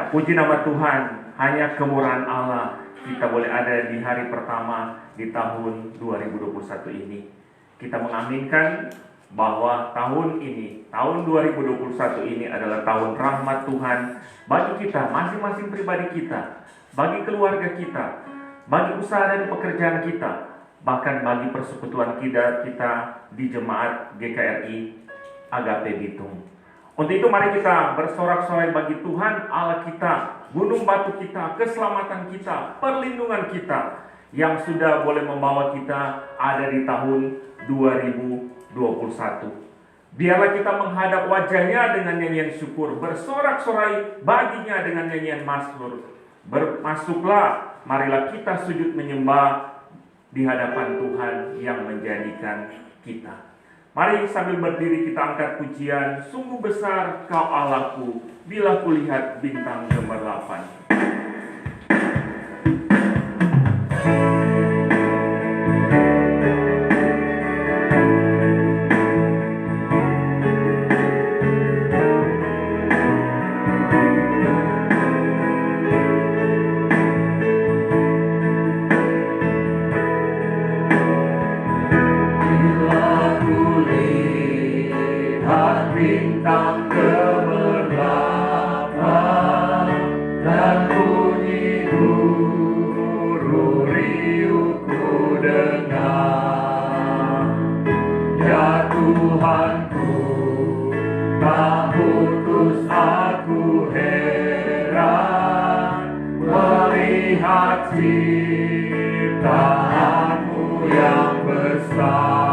Puji nama Tuhan, hanya kemurahan Allah kita boleh ada di hari pertama di tahun 2021 ini. Kita mengaminkan bahwa tahun ini, tahun 2021 ini adalah tahun rahmat Tuhan bagi kita, masing-masing pribadi kita, bagi keluarga kita, bagi usaha dan pekerjaan kita, bahkan bagi persekutuan kita di Jemaat GKRI Agape Bitung. Untuk itu mari kita bersorak-sorai bagi Tuhan Allah kita, gunung batu kita, keselamatan kita, perlindungan kita yang sudah boleh membawa kita ada di tahun 2021. Biarlah kita menghadap wajahnya dengan nyanyian syukur, bersorak-sorai baginya dengan nyanyian mazmur. Masuklah, marilah kita sujud menyembah di hadapan Tuhan yang menjadikan kita. Mari sambil berdiri kita angkat pujian, sungguh besar Kau Allahku, bila kulihat bintang gemerlapan. Bintang gemerlapan dan bunyi guru riuhku dengar. Ya Tuhanku, tak putus aku heran melihat ciptaanmu yang besar.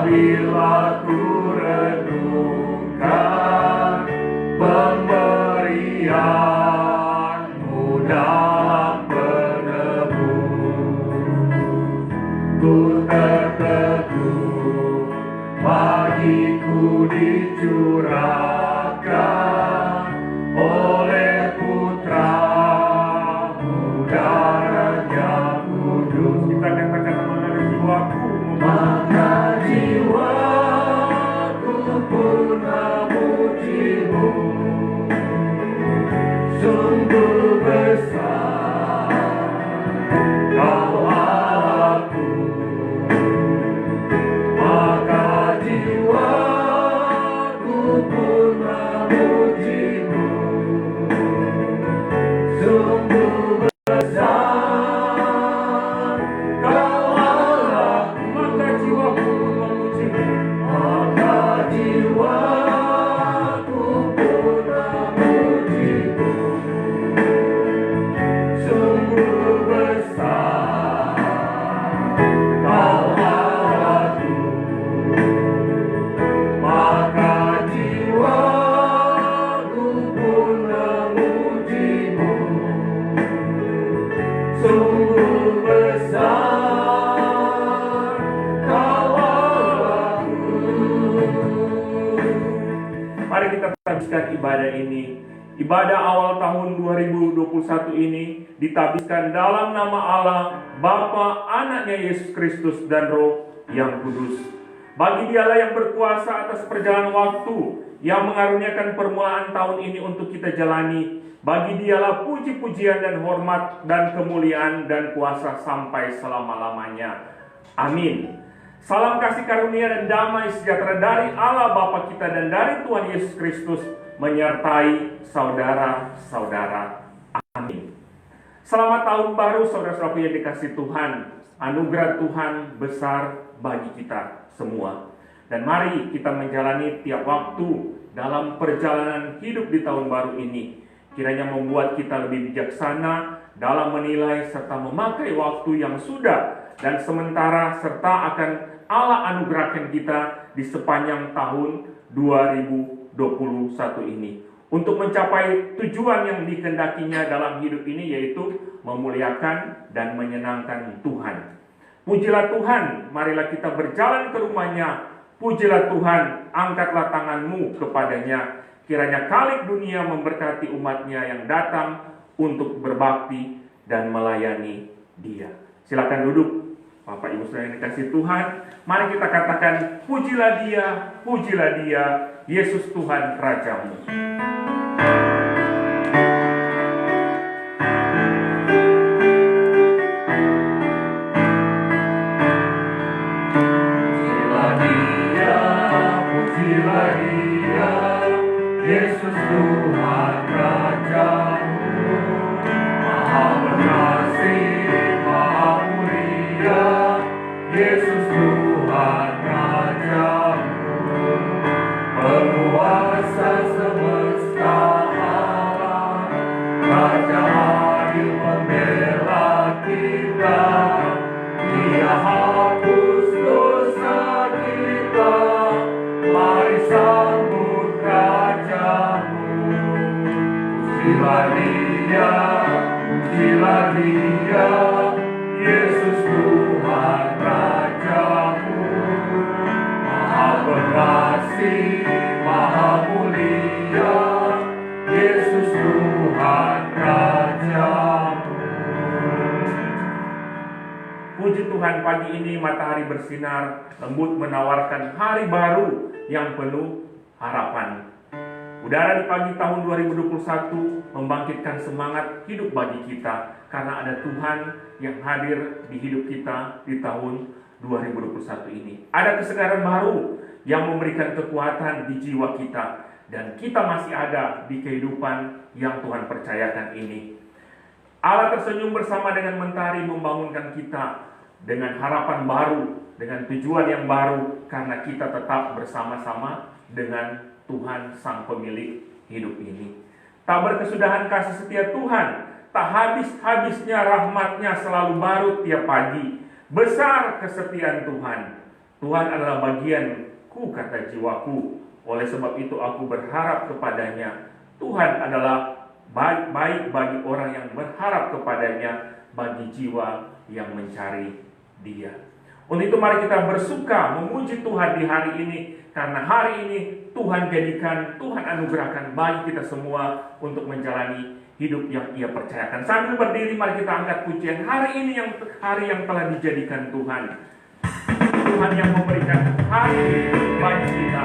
Bila ku renungkan pemberian-Mu dalam penebus, ku terteguh bagiku dicurahkan oleh Putra-Mu darahnya kudus. Kita katakan mengenai jiwaku, maka jiwaku pun memuji-Mu. Sungguh besar Kau Allahku, maka jiwaku pun memuji-Mu. Sungguh besar ibadah ini. Ibadah awal tahun 2021 ini ditabiskan dalam nama Allah, Bapa, Anaknya Yesus Kristus dan Roh yang Kudus. Bagi Dialah yang berkuasa atas perjalanan waktu, yang mengaruniakan permulaan tahun ini untuk kita jalani. Bagi Dialah puji-pujian dan hormat dan kemuliaan dan kuasa sampai selama-lamanya. Amin. Salam kasih karunia dan damai sejahtera dari Allah Bapa kita dan dari Tuhan Yesus Kristus menyertai saudara-saudara. Amin. Selamat tahun baru saudara-saudaraku yang dikasihi Tuhan. Anugerah Tuhan besar bagi kita semua. Dan mari kita menjalani tiap waktu dalam perjalanan hidup di tahun baru ini. Kiranya membuat kita lebih bijaksana dalam menilai serta memakai waktu yang sudah dan sementara serta akan Allah anugerahkan kita di sepanjang tahun 2021 ini untuk mencapai tujuan yang dikehendakinya dalam hidup ini, yaitu memuliakan dan menyenangkan Tuhan. Pujilah Tuhan, marilah kita berjalan ke rumahnya. Pujilah Tuhan, angkatlah tanganmu kepadanya. Kiranya Khalik dunia memberkati umatnya yang datang untuk berbakti dan melayani Dia. Silakan duduk, Bapak Ibu Saudara yang dikasihi Tuhan. Mari kita katakan, pujilah Dia, Yesus Tuhan Rajamu. Yesus Tuhan Rajamu, Maha pengasih, Maha mulia. Yesus Tuhan Rajamu, penguasa semesta alam, Raja adil membela kita. Dia hapus dosa kita, mari sambut Rajamu. Pujilah Dia, Yesus Tuhan Rajamu, Maha pengasih, Maha mulia. Yesus Tuhan Rajamu. Puji Tuhan, pagi ini matahari bersinar, lembut menawarkan hari baru yang penuh harapan. Udara di pagi tahun 2021 membangkitkan semangat hidup bagi kita karena ada Tuhan yang hadir di hidup kita di tahun 2021 ini. Ada kesegaran baru yang memberikan kekuatan di jiwa kita dan kita masih ada di kehidupan yang Tuhan percayakan ini. Allah tersenyum bersama dengan mentari membangunkan kita dengan harapan baru, dengan tujuan yang baru karena kita tetap bersama-sama dengan Tuhan Sang Pemilik hidup ini. Tak berkesudahan kasih setia Tuhan, tak habis-habisnya rahmat-Nya selalu baru tiap pagi. Besar kesetiaan Tuhan. Tuhan adalah bagianku, kata jiwaku. Oleh sebab itu aku berharap kepadanya. Tuhan adalah baik bagi orang yang berharap kepadanya, bagi jiwa yang mencari Dia. Untuk itu mari kita bersuka memuji Tuhan di hari ini, karena hari ini Tuhan jadikan, Tuhan anugerahkan bagi kita semua untuk menjalani hidup yang Ia percayakan. Sambil berdiri mari kita angkat pujian hari ini, yang hari yang telah dijadikan Tuhan. Tuhan yang memberikan hari bagi kita.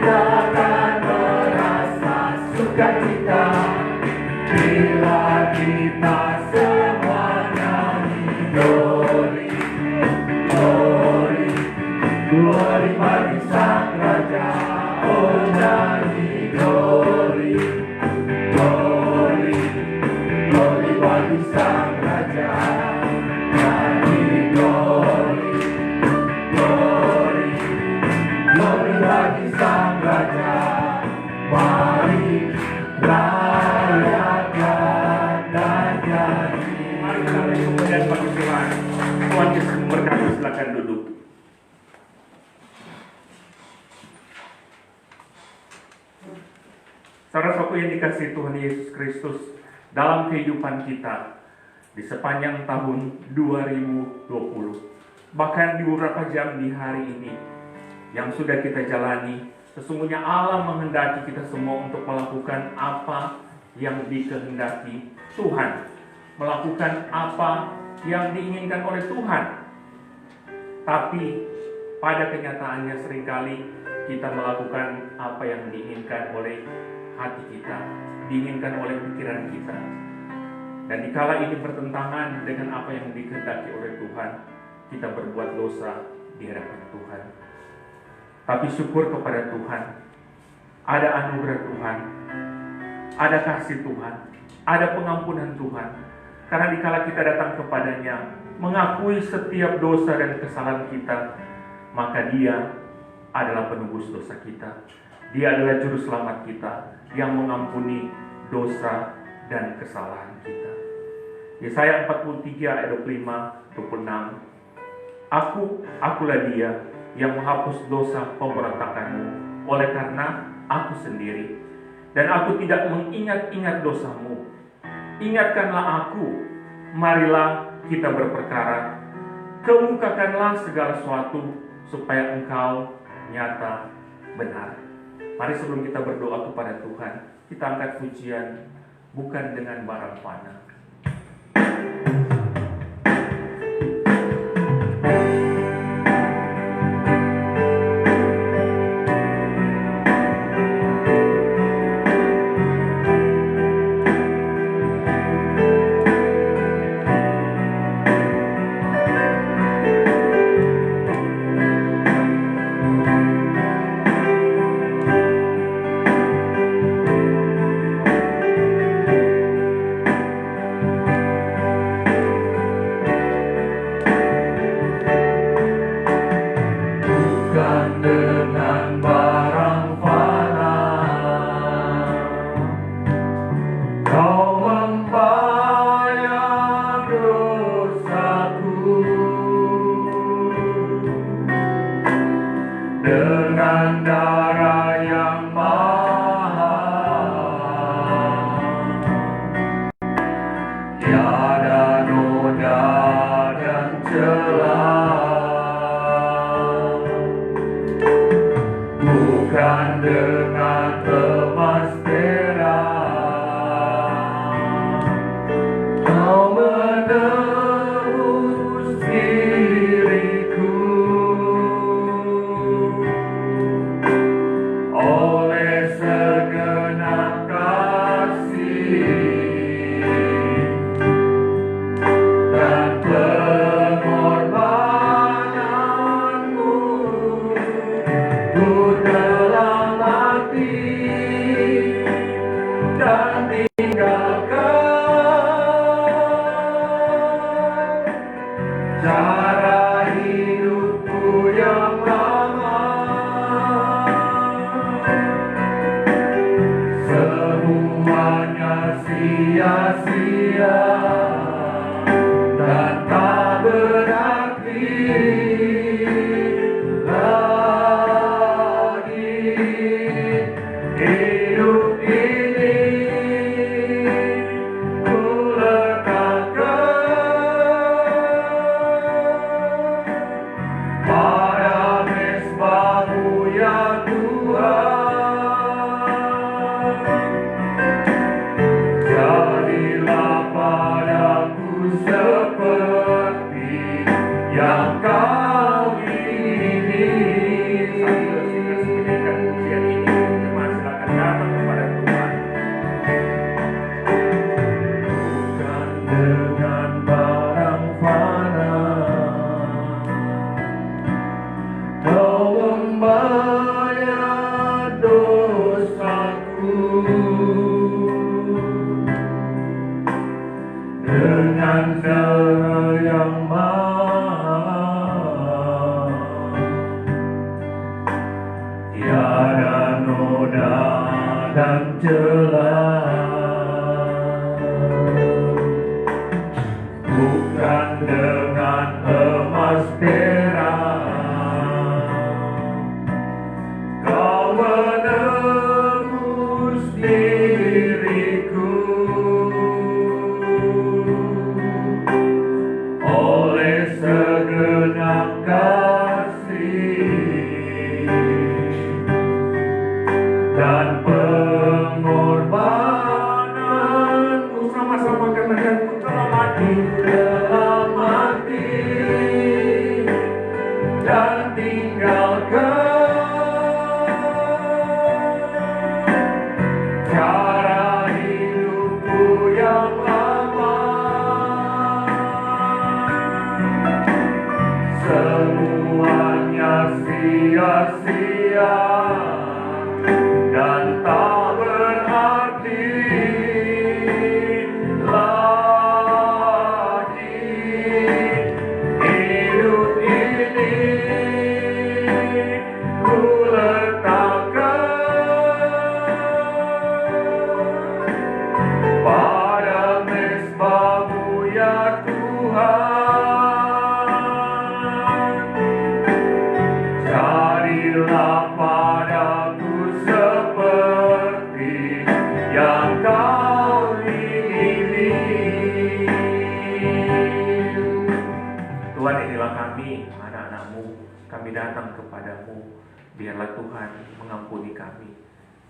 kita akan merasa sukacita bila kita semua nyanyi glory, glory, glory bagi Sang Raja. Oh nyanyi glory, glory, glory bagi Sang Raja. Nyanyi glory, glory, glory bagi Sang Raja. Mari rayakan dan nyanyi. Mari kita beri kemuliaan bagi Tuhan. Tuhan Yesus memberkati, silakan duduk. Saudara-saudaraku yang dikasihi Tuhan Yesus Kristus, dalam kehidupan kita di sepanjang tahun 2020, bahkan di beberapa jam di hari ini yang sudah kita jalani, sesungguhnya Allah menghendaki kita semua untuk melakukan apa yang dikehendaki Tuhan, melakukan apa yang diinginkan oleh Tuhan. Tapi pada kenyataannya seringkali kita melakukan apa yang diinginkan oleh hati kita, diinginkan oleh pikiran kita. Dan dikala ini bertentangan dengan apa yang dikehendaki oleh Tuhan, kita berbuat dosa di hadapan Tuhan. Tapi syukur kepada Tuhan, ada anugerah Tuhan, ada kasih Tuhan, ada pengampunan Tuhan. Karena dikala kita datang kepadanya, mengakui setiap dosa dan kesalahan kita, maka Dia adalah penebus dosa kita. Dia adalah juru selamat kita yang mengampuni dosa dan kesalahan kita. Yesaya 43 ayat 25, 26. Akulah Dia yang menghapus dosa pemberontakanmu oleh karena Aku sendiri. Dan Aku tidak mengingat-ingat dosamu. Ingatkanlah Aku, marilah kita berperkara. Kemukakanlah segala sesuatu supaya Engkau nyata benar. Mari sebelum kita berdoa kepada Tuhan, kita angkat pujian bukan dengan barang fana. Dengan darah yang mahal, tiada noda dan celah, bukan dengan emas perak. Kau menebus diriku oleh segenap kasih dan pengorbananmu. Ku telah mati dan tinggalkan cara hidupku yang lama. Semuanya sia-sia dan tak berarti lagi. Hidup ini ku letakkan pada mezbah-Mu ya Tuhan. Jadilah padaku seperti yang Kau ingini. Sambil kita sembunyikan pujian ini, ada noda dan celah, bukan dengan emas perak kau menebus diriku. Oleh segenap kasih dan pengorbananmu, sama-sama katakan, ku telah mati dan tinggalkan cara hidupku yang lama. Semuanya sia-sia dan tak berarti lagi. Hidup ini ku letakkan pada mezbah-Mu ya Tuhan. Jadilah padaku seperti yang Kau ingini. Tuhan, inilah kami, anak-anak-Mu. Kami datang kepadamu. Biarlah Tuhan mengampuni kami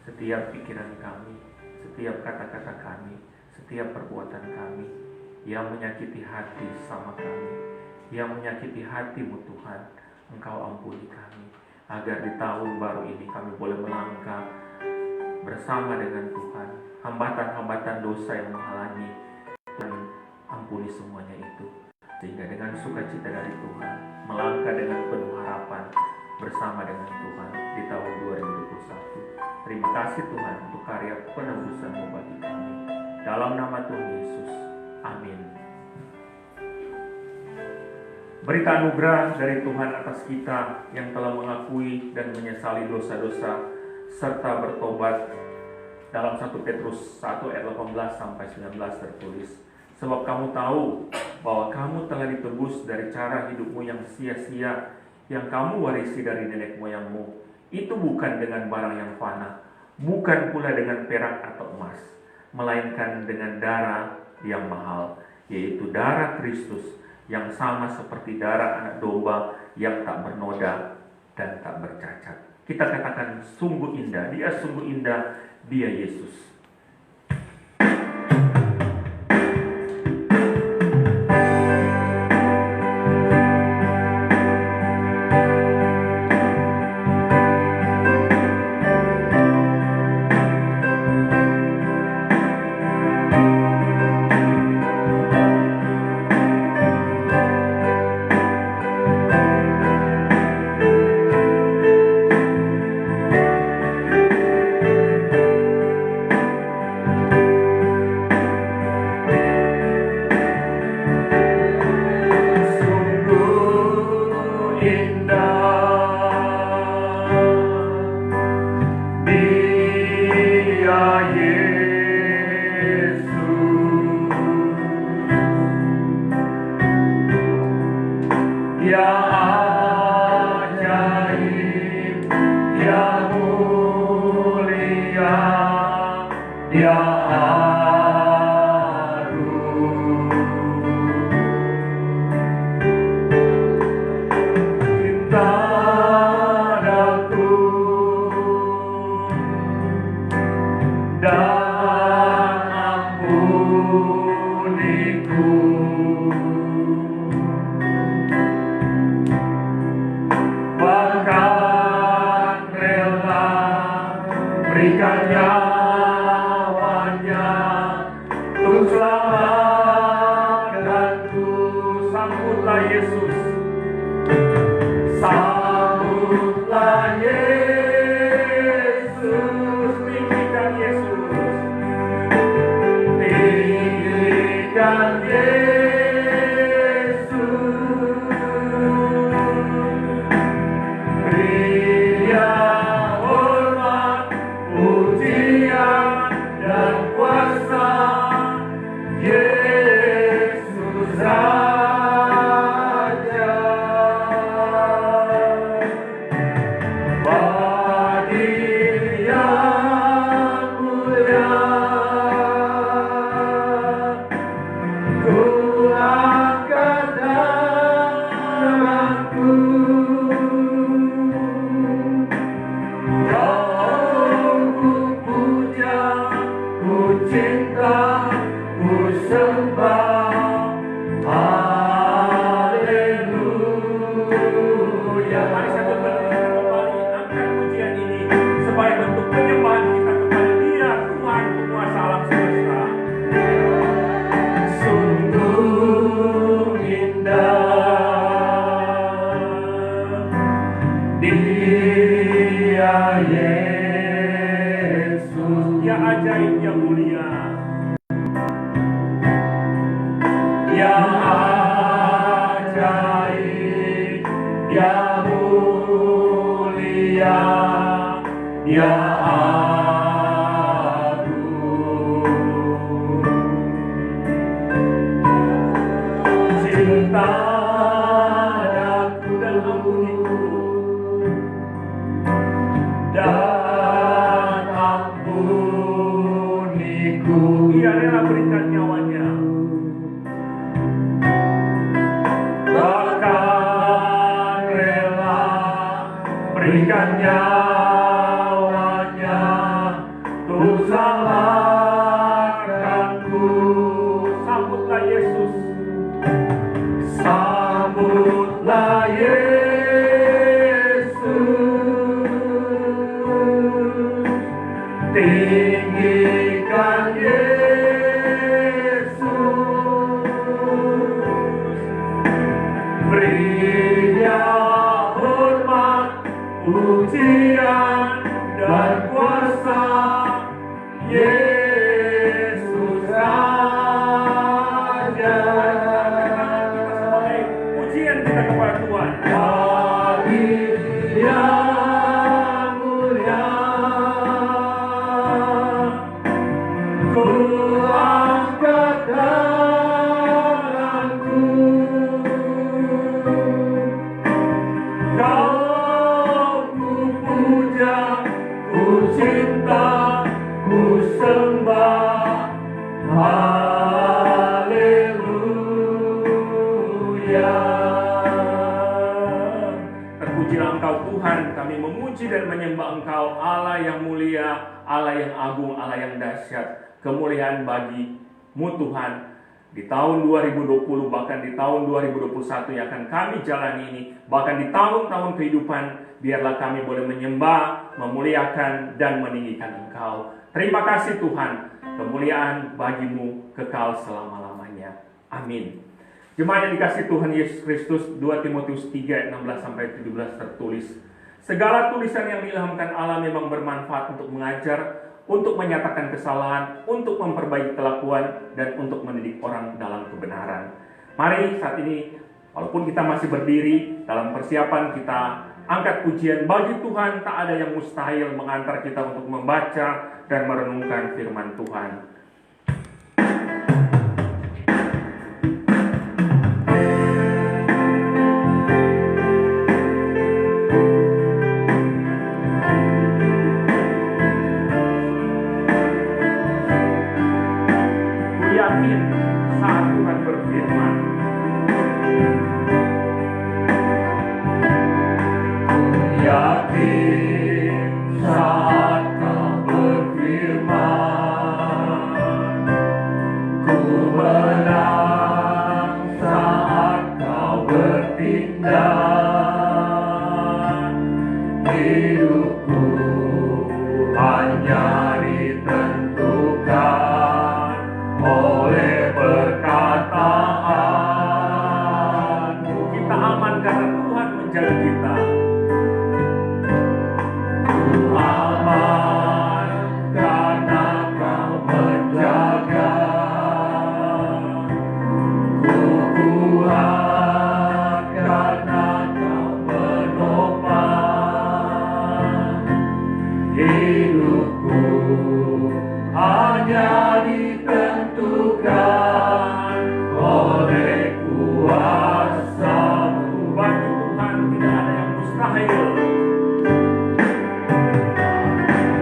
setiap pikiran kami, setiap kata-kata kami, setiap perbuatan kami yang menyakiti hati sama kami, yang menyakiti hati-Mu Tuhan. Engkau ampuni kami, agar di tahun baru ini kami boleh melangkah bersama dengan Tuhan. Hambatan-hambatan dosa yang menghalangi, Tuhan ampuni semuanya itu, sehingga dengan sukacita dari Tuhan melangkah dengan penuh harapan bersama dengan Tuhan di tahun 2021. Terima kasih Tuhan untuk karya penebusan-Mu bagi kami. Dalam nama Tuhan Yesus, amin. Berita anugerah dari Tuhan atas kita yang telah mengakui dan menyesali dosa-dosa serta bertobat. Dalam 1 Petrus 1 ayat 18 sampai 19 tertulis, sebab kamu tahu bahwa kamu telah ditebus dari cara hidupmu yang sia-sia yang kamu warisi dari nenek moyangmu. Itu bukan dengan barang yang fana, bukan pula dengan perak atau emas, melainkan dengan darah yang mahal, yaitu darah Kristus, yang sama seperti darah anak domba yang tak bernoda dan tak bercacat. Kita katakan, sungguh indah, Dia sungguh indah, Dia Yesus. Berikan nyawanya untuk selamatkanku. Sambutlah Yesus, sambutlah Yesus, tinggikan Yesus, tinggikan Yesus, beri Dia hormat. cinta, ku sembah. Haleluya. Mari satu berdiri kembali angkat pujian ini sebagai bentuk penyembahan kita kepada Dia, Tuhan penguasa alam semesta. Sungguh indah Dia Yesus, Dia ajaib, Dia mulia. Dia ajaib, Dia mulia, Dia agung. Cinta daku dan ampuniku. Dia rela berikan nyawanya. Bahkan rela berikan nyawanya untuk selamatkanku. Sambutlah Yesus. Sambutlah Yesus, tinggikan Yesus, beri Dia hormat, pujian dan kuasa. Yesus Raja. Pujian kita kepada Tuhan. Bagi Dia mulia, ku angkat tanganku. Kau ku puja, ku cinta, ku sembah. Haleluya. Terpujilah Engkau Tuhan, kami memuji dan menyembah Engkau, Allah yang mulia, Allah yang agung, Allah yang dahsyat. Kemuliaan bagi-Mu Tuhan di tahun 2020, bahkan di tahun 2021 yang akan kami jalani ini, bahkan di tahun-tahun kehidupan, biarlah kami boleh menyembah, memuliakan, dan meninggikan Engkau. Terima kasih Tuhan, kemuliaan bagi-Mu kekal selama-lamanya. Amin. Jemaat yang dikasihi Tuhan Yesus Kristus, 2 Timotius 3 ayat 16-17 tertulis, segala tulisan yang diilhamkan Allah memang bermanfaat untuk mengajar, untuk menyatakan kesalahan, untuk memperbaiki kelakuan, dan untuk mendidik orang dalam kebenaran. Mari saat ini, walaupun kita masih berdiri dalam persiapan kita angkat pujian bagi Tuhan, tak ada yang mustahil mengantar kita untuk membaca dan merenungkan firman Tuhan. Saat Tuhan berfirman, yakin saat Kau berfirman, ku menang saat Kau bertindak. Hidupku hanya ditentukan oleh perkataan-Mu. kita aman karena Tuhan menjaga kita. Aman karena Kau menjaga. Ku kuat karena Kau menopang. Hidupku hanya ditentukan oleh kuasa-Mu. Bagi Tuhan tidak ada yang mustahil.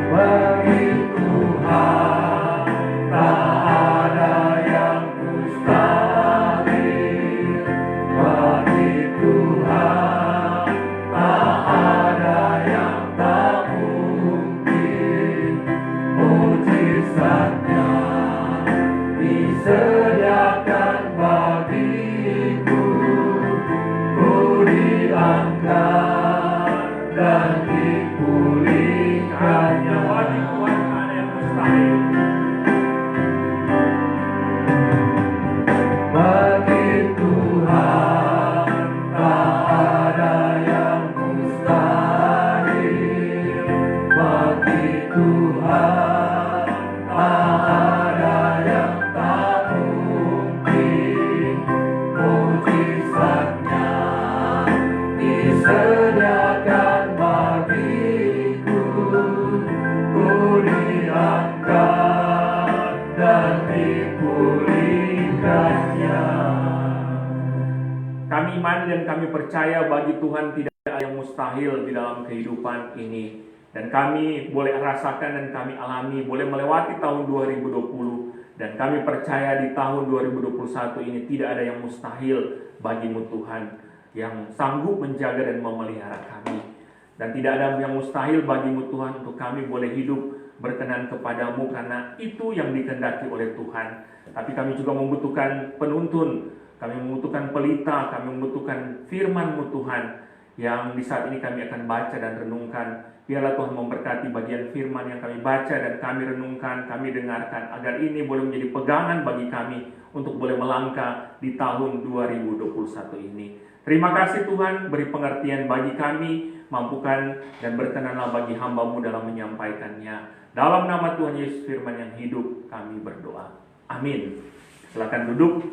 Bagi Tuhan tak ada yang mustahil. Bagi Tuhan tak ada yang tak mungkin. Mujizatnya diangkat dan dipulihkannya. Kami imani dan kami percaya bagi Tuhan tidak ada yang mustahil di dalam kehidupan ini. Dan kami boleh rasakan dan kami alami, boleh melewati tahun 2020. Dan kami percaya di tahun 2021 ini tidak ada yang mustahil bagimu Tuhan, yang sanggup menjaga dan memelihara kami. Dan tidak ada yang mustahil bagimu Tuhan untuk kami boleh hidup berkenan kepadamu, karena itu yang dikehendaki oleh Tuhan. Tapi kami juga membutuhkan penuntun, kami membutuhkan pelita, kami membutuhkan firman-Mu Tuhan, yang di saat ini kami akan baca dan renungkan. Biarlah Tuhan memberkati bagian firman yang kami baca dan kami renungkan, kami dengarkan, agar ini boleh menjadi pegangan bagi kami untuk boleh melangkah di tahun 2021 ini. Terima kasih Tuhan, beri pengertian bagi kami, mampukan dan berkenanlah bagi hamba-Mu dalam menyampaikannya. Dalam nama Tuhan Yesus firman yang hidup kami berdoa. Amin. Silakan duduk.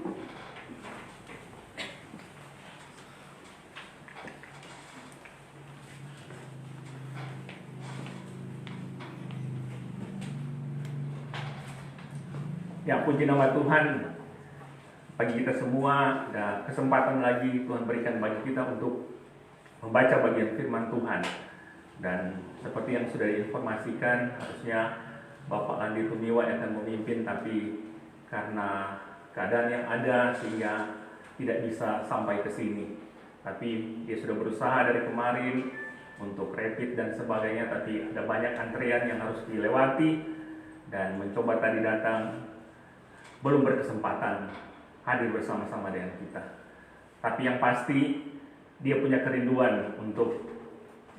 Ya, puji nama Tuhan. Bagi kita semua ada kesempatan lagi Tuhan berikan bagi kita untuk membaca bagian firman Tuhan. Dan seperti yang sudah diinformasikan, harusnya Bapak Andi Tumiwa yang akan memimpin, tapi karena keadaan yang ada sehingga tidak bisa sampai ke sini. Tapi dia sudah berusaha dari kemarin untuk rapid dan sebagainya, tapi ada banyak antrian yang harus dilewati dan mencoba tadi datang, belum berkesempatan hadir bersama-sama dengan kita. Tapi yang pasti dia punya kerinduan untuk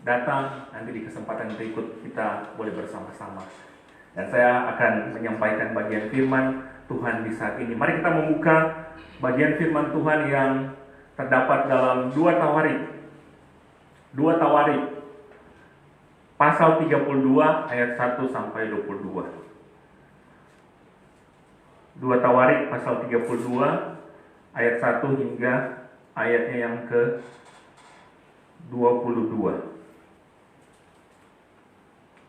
datang, nanti di kesempatan berikut kita boleh bersama-sama. Dan saya akan menyampaikan bagian firman Tuhan di saat ini. Mari kita membuka bagian firman Tuhan yang terdapat dalam 2 Tawarik. 2 Tawarik pasal 32 ayat 1 sampai 22. 2 Tawarik pasal 32 ayat 1 hingga ayatnya yang ke 22.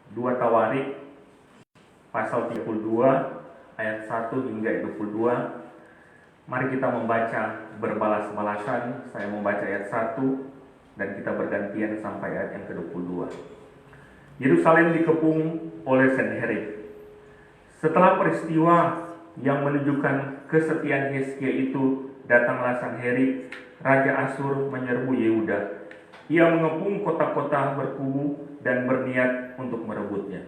2 Tawarik pasal 32 ayat 1 hingga 22. Mari kita membaca berbalas-balasan. Saya membaca ayat 1 dan kita bergantian sampai ayat yang ke-22. Yerusalem dikepung oleh Sanherib. Setelah peristiwa yang menunjukkan kesetiaan Hizkia itu, datanglah Sanherib, Raja Asyur menyerbu Yehuda. Ia mengepung kota-kota berkubu dan berniat untuk merebutnya.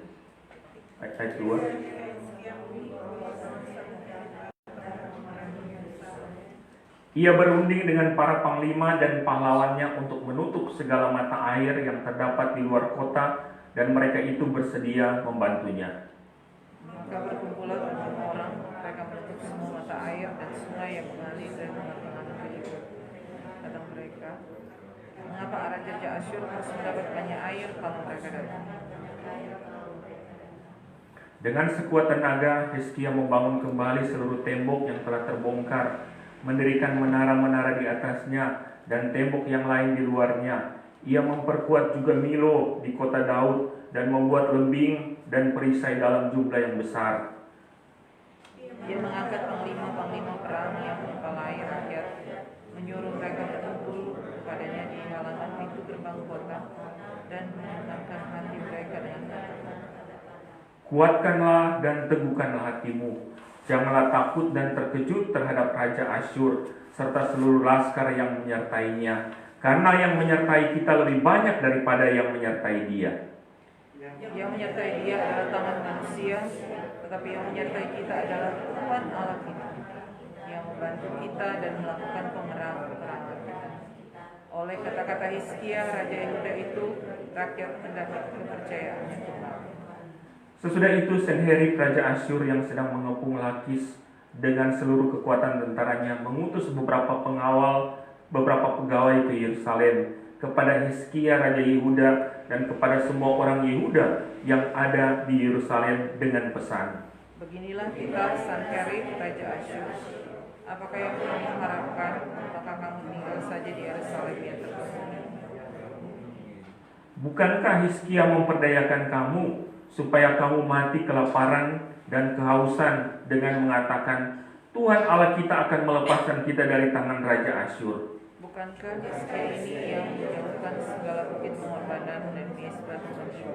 Ayat 2. Ia berunding dengan para panglima dan pahlawannya untuk menutup segala mata air yang terdapat di luar kota, dan mereka itu bersedia membantunya. Maka berkumpulah semua orang, mereka menutup semua mata air dan sungai yang mengalir dari tengah-tengah negeri itu. Kata mereka, mengapa Raja Asyur harus mendapat banyak air kalau mereka datang? Dengan sekuat tenaga, Hizkia membangun kembali seluruh tembok yang telah terbongkar, mendirikan menara-menara di atasnya dan tembok yang lain di luarnya. Ia memperkuat juga Milo di kota Daud dan membuat lembing dan perisai dalam jumlah yang besar. Ia mengangkat panglima-panglima perang yang mempelai rakyat, menyuruh mereka berkumpul kepadanya di halaman pintu gerbang kota dan menyenangkan hati mereka dengan kata, Kuatkanlah dan teguhkanlah hatimu. Janganlah takut dan terkejut terhadap Raja Asyur serta seluruh laskar yang menyertainya, karena yang menyertai kita lebih banyak daripada yang menyertai dia. yang menyertai dia adalah tangan manusia, tetapi yang menyertai kita adalah Tuhan Allah kita, yang membantu kita dan melakukan pemerangan kita. Oleh kata-kata Hizkia, Raja Yehuda itu, rakyat mendapat kepercayaannya Tuhan. Sesudah itu Sanherib Raja Asyur yang sedang mengepung Lakis dengan seluruh kekuatan tentaranya mengutus beberapa pegawai ke Yerusalem, kepada Hizkia Raja Yehuda dan kepada semua orang Yehuda yang ada di Yerusalem dengan pesan, Beginilah kita Sanherib Raja Asyur. Apakah yang kamu harapkan? Apakah kamu tinggal saja di Yerusalem yang tersembunyi? Bukankah Hizkia memperdayakan kamu supaya kamu mati kelaparan dan kehausan dengan mengatakan, Tuhan Allah kita akan melepaskan kita dari tangan Raja Asyur. Bukankah Hizkia ini yang menjauhkan segala bukit pengorbanan dan mesbah Tuhan itu,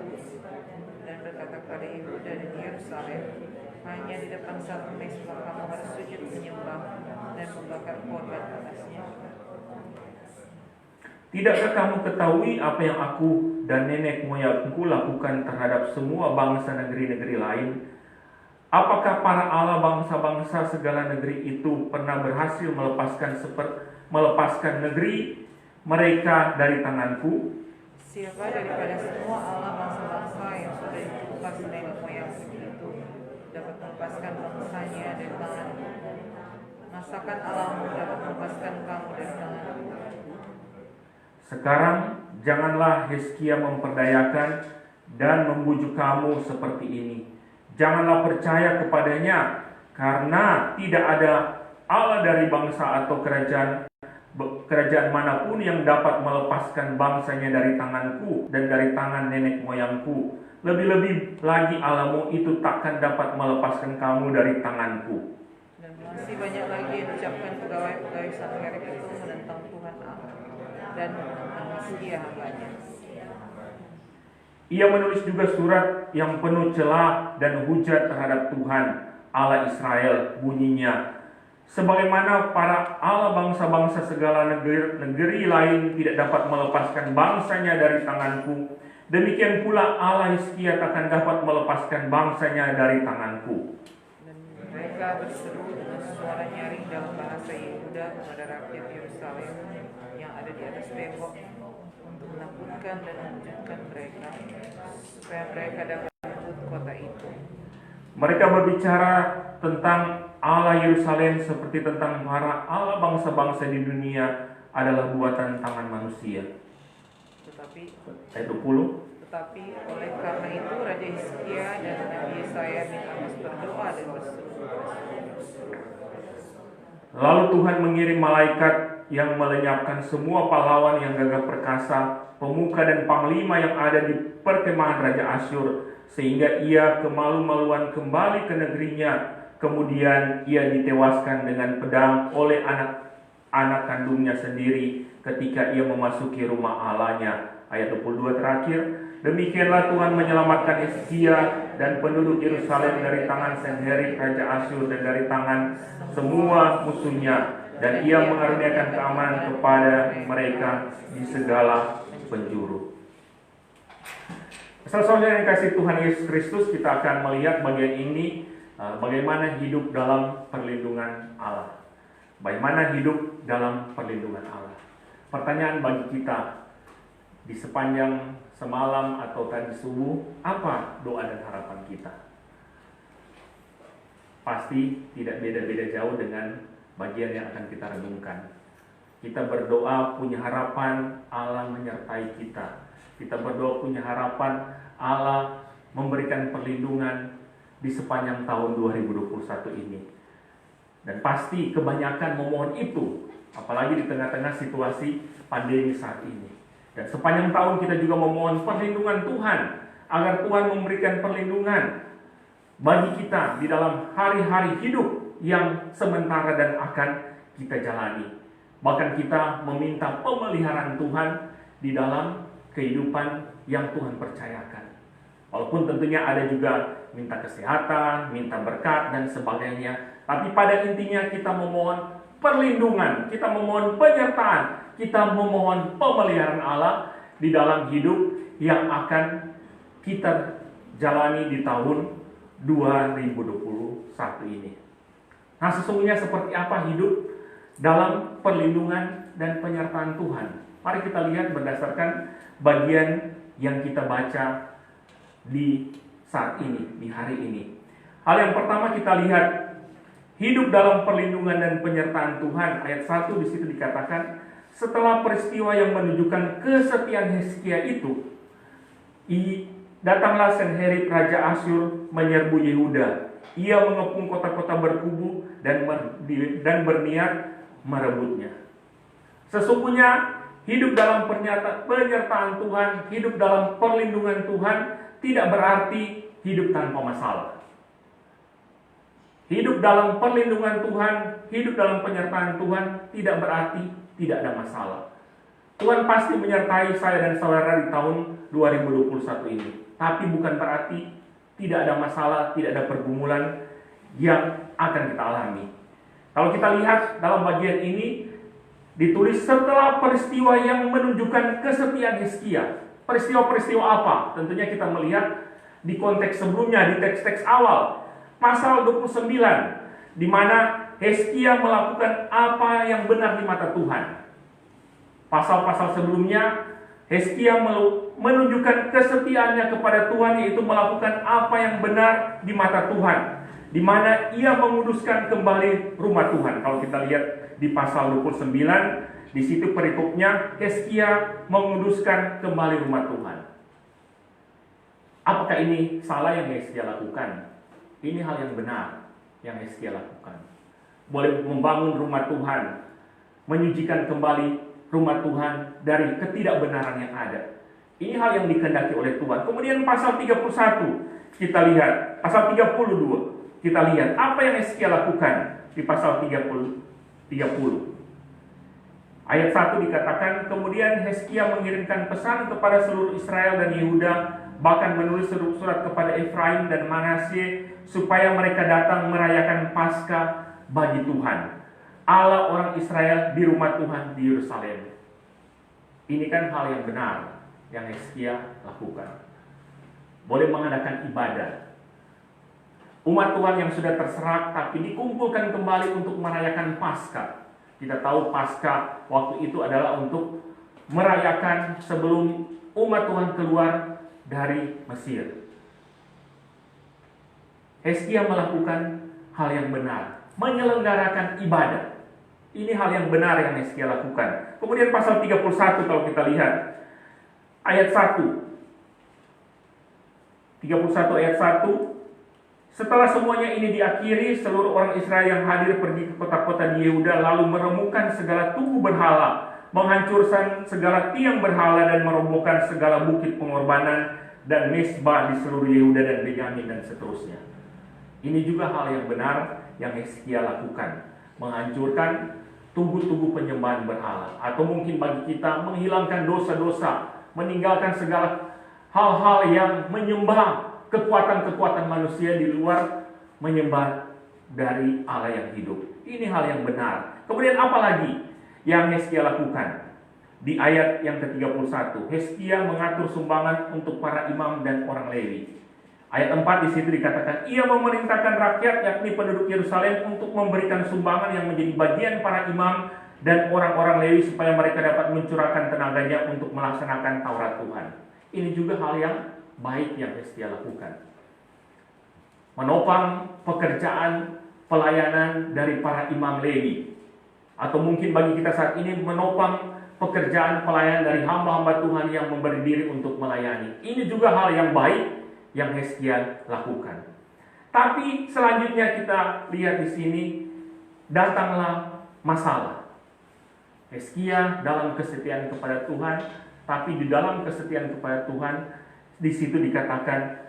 dan berkata kepada Yehuda dan Yerusalem, hanya di depan satu mesbah kamu harus sujud menyembah dan membakar korban atasnya. Tidakkah kamu ketahui apa yang aku dan nenek moyangku lakukan terhadap semua bangsa negeri-negeri lain? Apakah para Allah bangsa-bangsa segala negeri itu pernah berhasil melepaskan negeri mereka dari tanganku? Siapa daripada semua Allah bangsa-bangsa yang sudah dikupas nenek moyang itu dapat melepaskan bangsanya dari tanganku? Masakan Allahmu dapat melepaskan kamu dari tanganku? Sekarang janganlah Hizkia memperdayakan dan membujuk kamu seperti ini. Janganlah percaya kepadanya, karena tidak ada Allah dari bangsa atau kerajaan manapun yang dapat melepaskan bangsanya dari tanganku dan dari tangan nenek moyangku. Lebih-lebih lagi Allahmu itu takkan dapat melepaskan kamu dari tanganku. Dan masih banyak lagi yang diucapkan pegawai-pegawai Sanherib itu menentang Tuhan Allah dan menentang Hizkia hambanya. Ia menulis juga surat yang penuh celah dan hujat terhadap Tuhan Allah Israel. Bunyinya, sebagaimana para Allah bangsa-bangsa segala negeri lain tidak dapat melepaskan bangsanya dari tanganku, demikian pula Allah Hizkia takkan dapat melepaskan bangsanya dari tanganku. Dan mereka berseru dengan suara nyaring dalam bahasa Yehuda kepada rakyat Yerusalem yang ada di atas tembok untuk menakutkan dan mewujudkan mereka, supaya mereka dapat merebut kota itu. Mereka berbicara tentang Allah Yerusalem seperti tentang para Allah bangsa-bangsa di dunia adalah buatan tangan manusia. Ayat 20. Tetapi oleh karena itu Raja Hizkia dan Nabi Yesaya bin Amoz berdoa dan berseru. Lalu Tuhan mengirim malaikat yang melenyapkan semua pahlawan yang gagah perkasa, pemuka dan panglima yang ada di perkemahan Raja Asyur, sehingga ia kemalu-maluan kembali ke negerinya. Kemudian ia ditewaskan dengan pedang oleh anak kandungnya sendiri ketika ia memasuki rumah Allahnya. Ayat 22 terakhir. Demikianlah Tuhan menyelamatkan Hizkia dan penduduk Yerusalem dari tangan Sanherib Raja Asyur dan dari tangan semua musuhnya, dan ia mengaruniakan keamanan kepada mereka di segala penjuru. Saudara yang kasih Tuhan Yesus Kristus, kita akan melihat bagian ini, bagaimana hidup dalam perlindungan Allah. Bagaimana hidup dalam perlindungan Allah. Pertanyaan bagi kita di sepanjang semalam atau tadi subuh, apa doa dan harapan kita? Pasti tidak beda-beda jauh dengan bagian yang akan kita renungkan. Kita berdoa punya harapan Allah menyertai kita. Kita berdoa punya harapan Allah memberikan perlindungan di sepanjang tahun 2021 ini. Dan pasti kebanyakan memohon itu, apalagi di tengah-tengah situasi pandemi saat ini. Dan sepanjang tahun kita juga memohon perlindungan Tuhan, agar Tuhan memberikan perlindungan bagi kita di dalam hari-hari hidup yang sementara dan akan kita jalani. Bahkan kita meminta pemeliharaan Tuhan di dalam kehidupan yang Tuhan percayakan. Walaupun tentunya ada juga minta kesehatan, minta berkat dan sebagainya. Tapi pada intinya kita memohon perlindungan, kita memohon penyertaan, kita memohon pemeliharaan Allah di dalam hidup yang akan kita jalani di tahun 2021 ini. Nah, sesungguhnya seperti apa hidup dalam perlindungan dan penyertaan Tuhan? Mari kita lihat berdasarkan bagian yang kita baca di saat ini, di hari ini. Hal yang pertama kita lihat hidup dalam perlindungan dan penyertaan Tuhan. Ayat 1 di situ dikatakan, setelah peristiwa yang menunjukkan kesetiaan Hizkia itu, datanglah Sanherib Raja Asyur menyerbu Yehuda. Ia mengepung kota-kota berkubu dan berniat merebutnya. Sesungguhnya hidup dalam penyertaan Tuhan, hidup dalam perlindungan Tuhan tidak berarti hidup tanpa masalah. Hidup dalam perlindungan Tuhan, hidup dalam penyertaan Tuhan tidak berarti tidak ada masalah. Tuhan pasti menyertai saya dan saudara di tahun 2021 ini. Tapi bukan berarti tidak ada masalah, tidak ada pergumulan yang akan kita alami. Kalau kita lihat dalam bagian ini, ditulis setelah peristiwa yang menunjukkan kesetiaan Hizkia. Peristiwa-peristiwa apa? Tentunya kita melihat di konteks sebelumnya, di teks-teks awal. Pasal 29, di mana Hizkia melakukan apa yang benar di mata Tuhan. Pasal-pasal sebelumnya, Hizkia menunjukkan kesetiaannya kepada Tuhan, yaitu melakukan apa yang benar di mata Tuhan, di mana ia menguduskan kembali rumah Tuhan. Kalau kita lihat di pasal 29, di situ perikopnya Hizkia menguduskan kembali rumah Tuhan. Apakah ini salah yang Hizkia lakukan? Ini hal yang benar yang Hizkia lakukan. Boleh membangun rumah Tuhan, menyucikan kembali rumah Tuhan dari ketidakbenaran yang ada. Ini hal yang dikehendaki oleh Tuhan. Kemudian pasal 31 kita lihat, pasal 32 kita lihat apa yang Hizkia lakukan di pasal 30. Ayat 1 dikatakan, kemudian Hizkia mengirimkan pesan kepada seluruh Israel dan Yehuda, bahkan menulis surat kepada Efraim dan Manasye, supaya mereka datang merayakan Paskah bagi Tuhan, Allah orang Israel, di rumah Tuhan di Yerusalem. Ini kan hal yang benar yang Hizkia lakukan. Boleh mengadakan ibadah. Umat Tuhan yang sudah terserak tapi dikumpulkan kembali untuk merayakan Paskah. Kita tahu Paskah waktu itu adalah untuk merayakan sebelum umat Tuhan keluar dari Mesir. Hizkia melakukan hal yang benar, menyelenggarakan ibadah. Ini hal yang benar yang Hizkia lakukan. Kemudian pasal 31 kalau kita lihat ayat 1. 31 ayat 1. Setelah semuanya ini diakhiri, seluruh orang Israel yang hadir pergi ke kota-kota di Yehuda, lalu meremukkan segala tugu berhala, menghancurkan segala tiang berhala, dan merobohkan segala bukit pengorbanan dan mesbah di seluruh Yehuda dan Benyamin dan seterusnya. Ini juga hal yang benar yang Hizkia lakukan, menghancurkan tugu-tugu penyembahan berhala, atau mungkin bagi kita menghilangkan dosa-dosa, meninggalkan segala hal-hal yang menyembah kekuatan-kekuatan manusia di luar menyembah dari Allah yang hidup. Ini hal yang benar. Kemudian apa lagi yang Hizkia lakukan? Di ayat yang ke-31, Hizkia mengatur sumbangan untuk para imam dan orang Lewi. Ayat 4 di situ dikatakan, ia memerintahkan rakyat, yakni penduduk Yerusalem, untuk memberikan sumbangan yang menjadi bagian para imam dan orang-orang Lewi, supaya mereka dapat mencurahkan tenaganya untuk melaksanakan Taurat Tuhan. Ini juga hal yang baik yang Hizkia lakukan. Menopang pekerjaan pelayanan dari para imam Lewi, atau mungkin bagi kita saat ini menopang pekerjaan pelayanan dari hamba-hamba Tuhan yang memberi diri untuk melayani. Ini juga hal yang baik yang Hizkia lakukan. Tapi selanjutnya kita lihat di sini, datanglah masalah. Hizkia dalam kesetiaan kepada Tuhan, tapi di dalam kesetiaan kepada Tuhan, di situ dikatakan,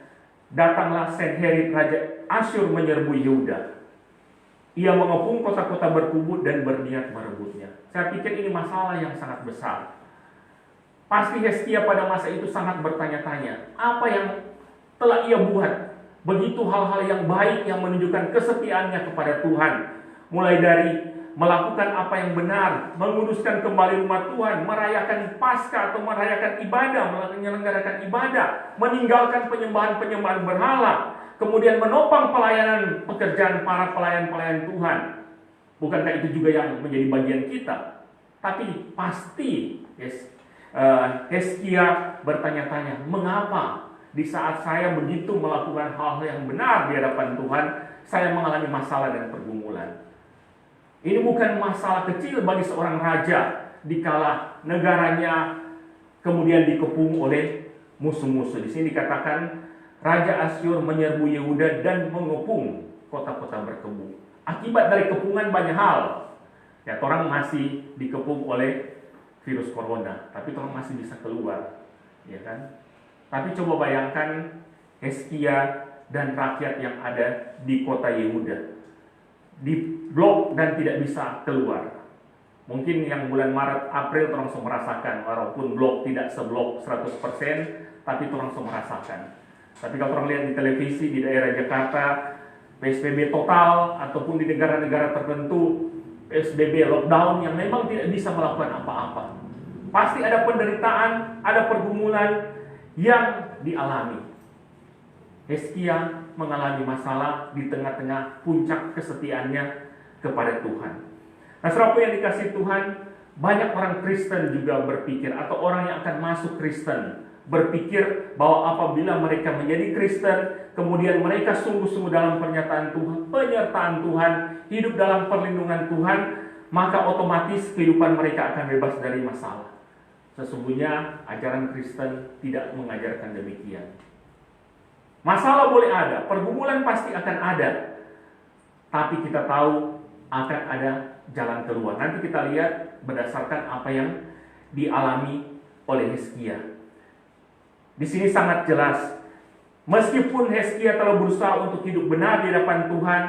datanglah Senherib Raja Asyur menyerbu Yehuda. Ia mengepung kota-kota berkubu dan berniat merebutnya. Saya pikir ini masalah yang sangat besar. Pasti Hizkia pada masa itu sangat bertanya-tanya, apa yang telah ia buat? Begitu hal-hal yang baik yang menunjukkan kesetiaannya kepada Tuhan. Mulai dari melakukan apa yang benar, menguduskan kembali rumah Tuhan, merayakan Paskah atau merayakan ibadah, menyelenggarakan ibadah, meninggalkan penyembahan-penyembahan berhala, kemudian menopang pelayanan pekerjaan para pelayan-pelayan Tuhan. Bukankah itu juga yang menjadi bagian kita? Tapi pasti Hizkia bertanya-tanya, mengapa di saat saya begitu melakukan hal yang benar di hadapan Tuhan, saya mengalami masalah dan pergumulan? Ini bukan masalah kecil bagi seorang raja dikala negaranya kemudian dikepung oleh musuh-musuh. Di sini dikatakan Raja Asyur menyerbu Yehuda dan mengepung kota-kota berkubu. Akibat dari kepungan banyak hal. Ya, orang masih dikepung oleh virus corona, tapi orang masih bisa keluar, ya kan? Tapi coba bayangkan Hizkia dan rakyat yang ada di kota Yehuda. Diblok dan tidak bisa keluar. Mungkin yang bulan Maret, April langsung merasakan, walaupun blok tidak seblok 100%, tapi langsung merasakan. Tapi kalau orang lihat di televisi di daerah Jakarta, PSBB total, ataupun di negara-negara tertentu, PSBB lockdown yang memang tidak bisa melakukan apa-apa. Pasti ada penderitaan, ada pergumulan yang dialami. Hizkia mengalami masalah di tengah-tengah puncak kesetiaannya kepada Tuhan. Nah, saudara yang dikasih Tuhan, banyak orang Kristen juga berpikir, atau orang yang akan masuk Kristen berpikir bahwa apabila mereka menjadi Kristen, kemudian mereka sungguh-sungguh dalam penyertaan Tuhan, hidup dalam perlindungan Tuhan, maka otomatis kehidupan mereka akan bebas dari masalah. Sesungguhnya ajaran Kristen tidak mengajarkan demikian. Masalah boleh ada, pergumulan pasti akan ada, tapi kita tahu akan ada jalan keluar. Nanti kita lihat berdasarkan apa yang dialami oleh Hizkia. Di sini sangat jelas, meskipun Hizkia telah berusaha untuk hidup benar di hadapan Tuhan,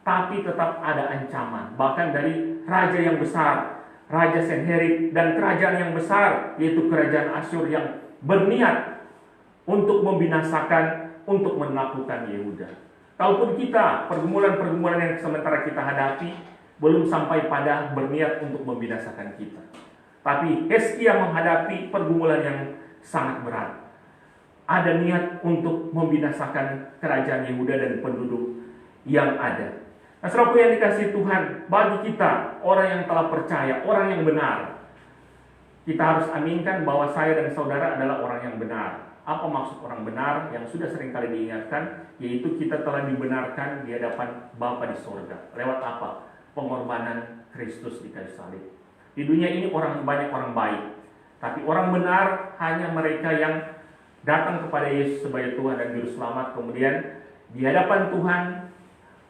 tapi tetap ada ancaman, bahkan dari raja yang besar, Raja Senherib, dan kerajaan yang besar, yaitu kerajaan Asyur yang berniat untuk membinasakan, untuk menaklukkan Yehuda. Kalaupun kita, pergumulan-pergumulan yang sementara kita hadapi, belum sampai pada berniat untuk membinasakan kita. Tapi Hizkia menghadapi pergumulan yang sangat berat. Ada niat untuk membinasakan kerajaan Yehuda dan penduduk yang ada. Nah, saudara yang dikasih Tuhan, bagi kita, orang yang telah percaya, orang yang benar, kita harus aminkan bahwa saya dan saudara adalah orang yang benar. Apa maksud orang benar? Yang sudah seringkali diingatkan, yaitu kita telah dibenarkan di hadapan Bapa di surga. Lewat apa? Pengorbanan Kristus di kayu salib. Di dunia ini banyak orang baik, tapi orang benar hanya mereka yang datang kepada Yesus sebagai Tuhan dan Juru Selamat. Kemudian di hadapan Tuhan,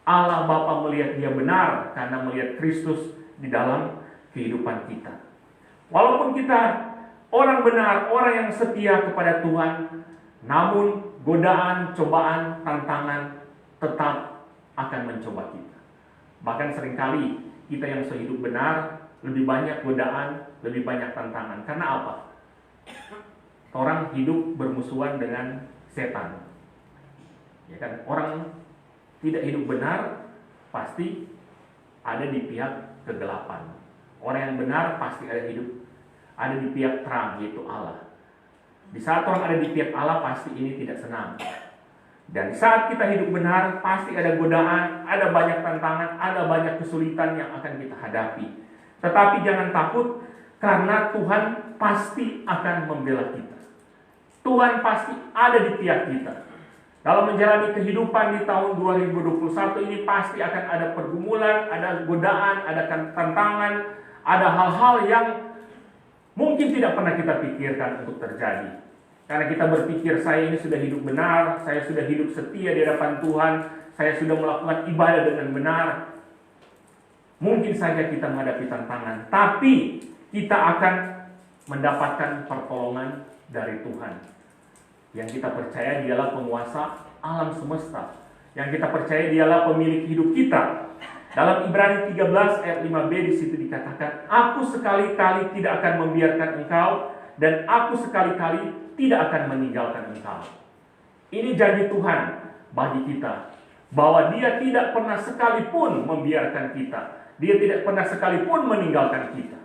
Allah Bapa melihat dia benar karena melihat Kristus di dalam kehidupan kita. Walaupun kita orang benar, orang yang setia kepada Tuhan, namun godaan, cobaan, tantangan tetap akan mencoba kita. Bahkan seringkali kita yang sehidup benar, lebih banyak godaan, lebih banyak tantangan. Karena apa? Orang hidup bermusuhan dengan setan. Ya kan? Orang tidak hidup benar pasti ada di pihak kegelapan. Orang yang benar pasti ada di pihak terang, yaitu Allah. Di saat orang ada di pihak Allah, pasti ini tidak senang. Dan saat kita hidup benar, pasti ada godaan, ada banyak tantangan, ada banyak kesulitan yang akan kita hadapi. Tetapi jangan takut, karena Tuhan pasti akan membela kita. Tuhan pasti ada di pihak kita. Dalam menjalani kehidupan di tahun 2021 ini pasti akan ada pergumulan, ada godaan, ada tantangan, ada hal-hal yang mungkin tidak pernah kita pikirkan untuk terjadi. Karena kita berpikir, saya ini sudah hidup benar, saya sudah hidup setia di hadapan Tuhan, saya sudah melakukan ibadah dengan benar. Mungkin saja kita menghadapi tantangan, tapi kita akan mendapatkan pertolongan dari Tuhan. Yang kita percaya dialah penguasa alam semesta. Yang kita percaya dialah pemilik hidup kita. Dalam Ibrani 13 ayat 5b di situ dikatakan, aku sekali-kali tidak akan membiarkan engkau, dan aku sekali-kali tidak akan meninggalkan engkau. Ini janji Tuhan bagi kita, bahwa Dia tidak pernah sekalipun membiarkan kita. Dia tidak pernah sekalipun meninggalkan kita.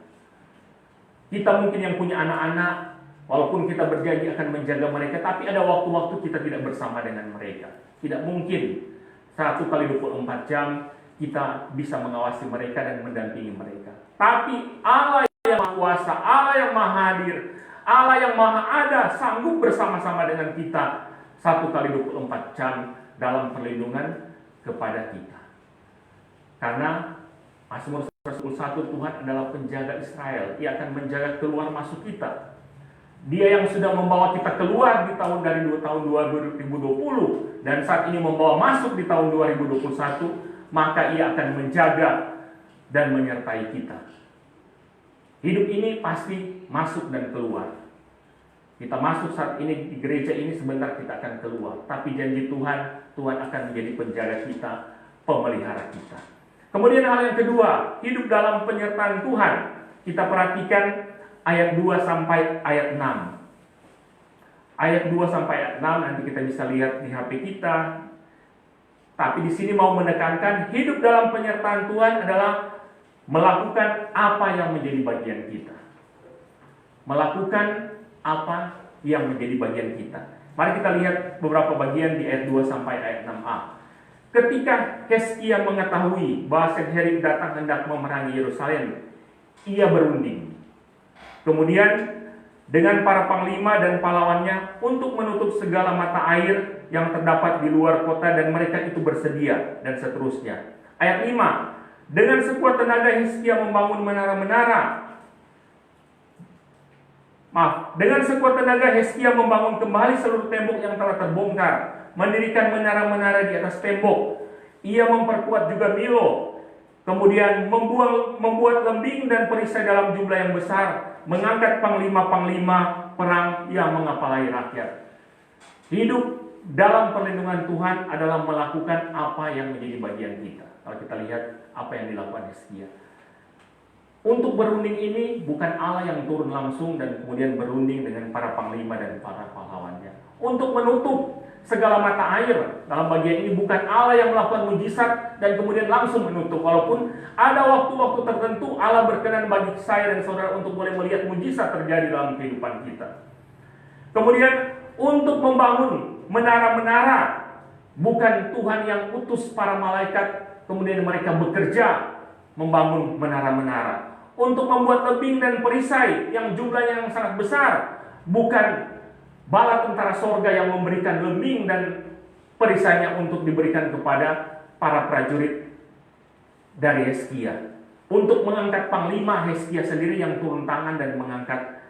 Kita mungkin yang punya anak-anak, walaupun kita berjanji akan menjaga mereka, tapi ada waktu-waktu kita tidak bersama dengan mereka. Tidak mungkin 1x24 jam kita bisa mengawasi mereka dan mendampingi mereka. Tapi Allah yang Maha Kuasa, Allah yang Maha Hadir, Allah yang Maha Ada, sanggup bersama-sama dengan kita 1x24 jam dalam perlindungan kepada kita. Karena Mazmur 101, Tuhan adalah penjaga Israel. Ia akan menjaga keluar masuk kita. Dia yang sudah membawa kita keluar di tahun 2020 dan saat ini membawa masuk di tahun 2021, maka Ia akan menjaga dan menyertai kita. Hidup ini pasti masuk dan keluar. Kita masuk saat ini di gereja ini, sebentar kita akan keluar. Tapi janji Tuhan, Tuhan akan menjadi penjaga kita, pemelihara kita. Kemudian hal yang kedua, hidup dalam penyertaan Tuhan. Kita perhatikan ayat 2 sampai ayat 6. Ayat 2 sampai ayat 6 nanti kita bisa lihat di HP kita. Tapi di sini mau menekankan hidup dalam penyertaan Tuhan adalah melakukan apa yang menjadi bagian kita. Melakukan apa yang menjadi bagian kita. Mari kita lihat beberapa bagian di ayat 2 sampai ayat 6a. Ketika Hizkia mengetahui bahwa Sanherib datang hendak memerangi Yerusalem, ia berunding. Kemudian dengan para panglima dan pahlawannya untuk menutup segala mata air yang terdapat di luar kota, dan mereka itu bersedia, dan seterusnya. Ayat 5, dengan sekuat tenaga Hizkia membangun dengan sekuat tenaga Hizkia membangun kembali seluruh tembok yang telah terbongkar, mendirikan menara-menara di atas tembok. Ia memperkuat juga Milo, kemudian membuat lembing dan perisai dalam jumlah yang besar, mengangkat panglima-panglima perang yang mengepalai rakyat. Hidup dalam perlindungan Tuhan adalah melakukan apa yang menjadi bagian kita. Kalau kita lihat apa yang dilakukan Hizkia. Untuk berunding ini bukan Allah yang turun langsung dan kemudian berunding dengan para panglima dan para pahlawannya. Untuk menutup segala mata air dalam bagian ini bukan Allah yang melakukan mujizat dan kemudian langsung menutup. Walaupun ada waktu-waktu tertentu Allah berkenan bagi saya dan saudara untuk boleh melihat mujizat terjadi dalam kehidupan kita. Kemudian untuk membangun menara-menara, bukan Tuhan yang utus para malaikat kemudian mereka bekerja membangun menara-menara. Untuk membuat tebing dan perisai yang jumlahnya yang sangat besar, bukan bala tentara sorga yang memberikan lembing dan perisainya untuk diberikan kepada para prajurit dari Hizkia. Untuk mengangkat panglima, Hizkia sendiri yang turun tangan dan mengangkat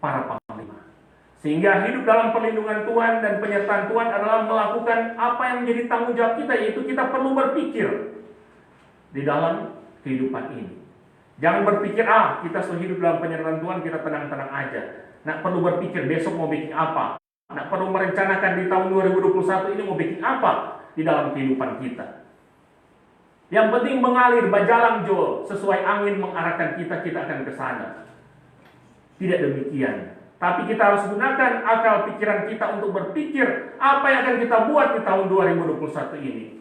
para panglima. Sehingga hidup dalam perlindungan Tuhan dan penyertaan Tuhan adalah melakukan apa yang menjadi tanggung jawab kita, yaitu kita perlu berpikir di dalam kehidupan ini. Jangan berpikir, kita sudah hidup dalam penyertaan Tuhan, kita tenang-tenang aja. Nah, perlu berpikir besok mau bikin apa. Nah, perlu merencanakan di tahun 2021 ini mau bikin apa di dalam kehidupan kita. Yang penting mengalir, bajalang Joel, sesuai angin mengarahkan kita akan ke sana. Tidak demikian. Tapi kita harus gunakan akal pikiran kita untuk berpikir apa yang akan kita buat di tahun 2021 ini.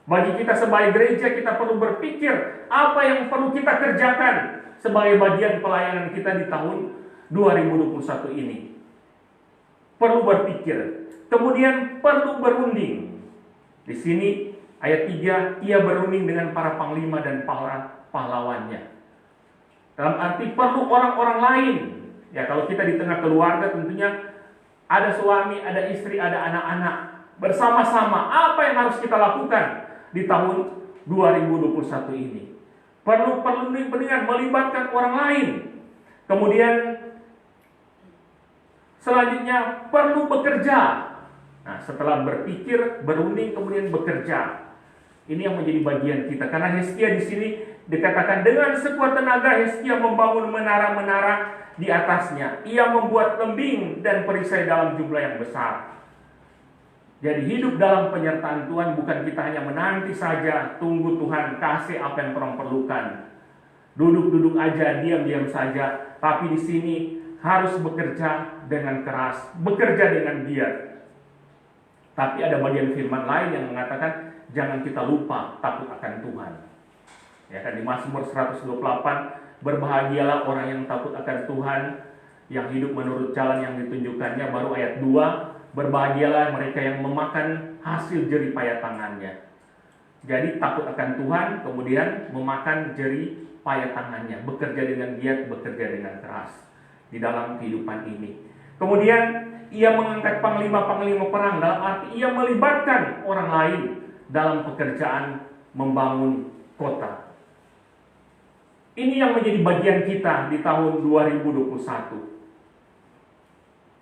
Bagi kita sebagai gereja, kita perlu berpikir apa yang perlu kita kerjakan sebagai bagian pelayanan kita di tahun 2021 ini. Perlu berpikir. Kemudian perlu berunding. Di sini ayat 3, ia berunding dengan para panglima dan pahlawannya. Dalam arti perlu orang-orang lain. Ya, kalau kita di tengah keluarga tentunya ada suami, ada istri, ada anak-anak. Bersama-sama apa yang harus kita lakukan di tahun 2021 ini. Perlu dengan melibatkan orang lain. Kemudian selanjutnya perlu bekerja. Nah, setelah berpikir, berunding, kemudian bekerja. Ini yang menjadi bagian kita. Karena Hizkia di sini dikatakan dengan sekuat tenaga Hizkia membangun menara-menara di atasnya. Ia membuat lembing dan perisai dalam jumlah yang besar. Jadi hidup dalam penyertaan Tuhan bukan kita hanya menanti saja, tunggu Tuhan kasih apa yang orang perlukan. Duduk-duduk aja, diam-diam saja. Tapi di sini harus bekerja dengan keras, bekerja dengan giat. Tapi ada bagian firman lain yang mengatakan jangan kita lupa takut akan Tuhan. Ya kan, di Mazmur 128, berbahagialah orang yang takut akan Tuhan, yang hidup menurut jalan yang ditunjukkannya. Baru ayat 2, berbahagialah mereka yang memakan hasil jerih payah tangannya. Jadi takut akan Tuhan, kemudian memakan jerih payah tangannya, bekerja dengan giat, bekerja dengan keras di dalam kehidupan ini. Kemudian ia mengangkat panglima-panglima perang, dalam arti ia melibatkan orang lain dalam pekerjaan membangun kota. Ini yang menjadi bagian kita di tahun 2021.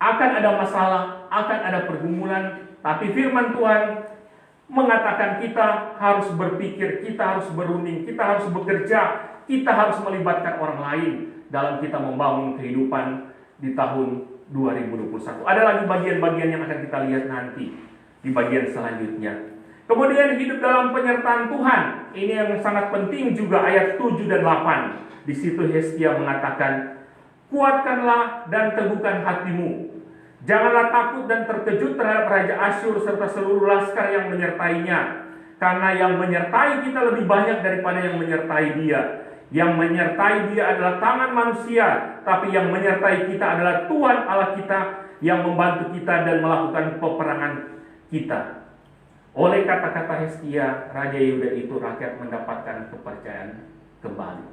Akan ada masalah, akan ada pergumulan, tapi firman Tuhan mengatakan kita harus berpikir, kita harus berunding, kita harus bekerja, kita harus melibatkan orang lain dalam kita membangun kehidupan di tahun 2021. Ada lagi bagian-bagian yang akan kita lihat nanti di bagian selanjutnya. Kemudian hidup dalam penyertaan Tuhan. Ini yang sangat penting juga, ayat 7 dan 8. Di situ Hizkia mengatakan, kuatkanlah dan teguhkan hatimu. Janganlah takut dan terkejut terhadap Raja Asyur serta seluruh laskar yang menyertainya. Karena yang menyertai kita lebih banyak daripada yang menyertai dia. Yang menyertai dia adalah tangan manusia, tapi yang menyertai kita adalah Tuhan Allah kita yang membantu kita dan melakukan peperangan kita. Oleh kata-kata Hizkia, Raja Yehuda itu rakyat mendapatkan kepercayaan kembali.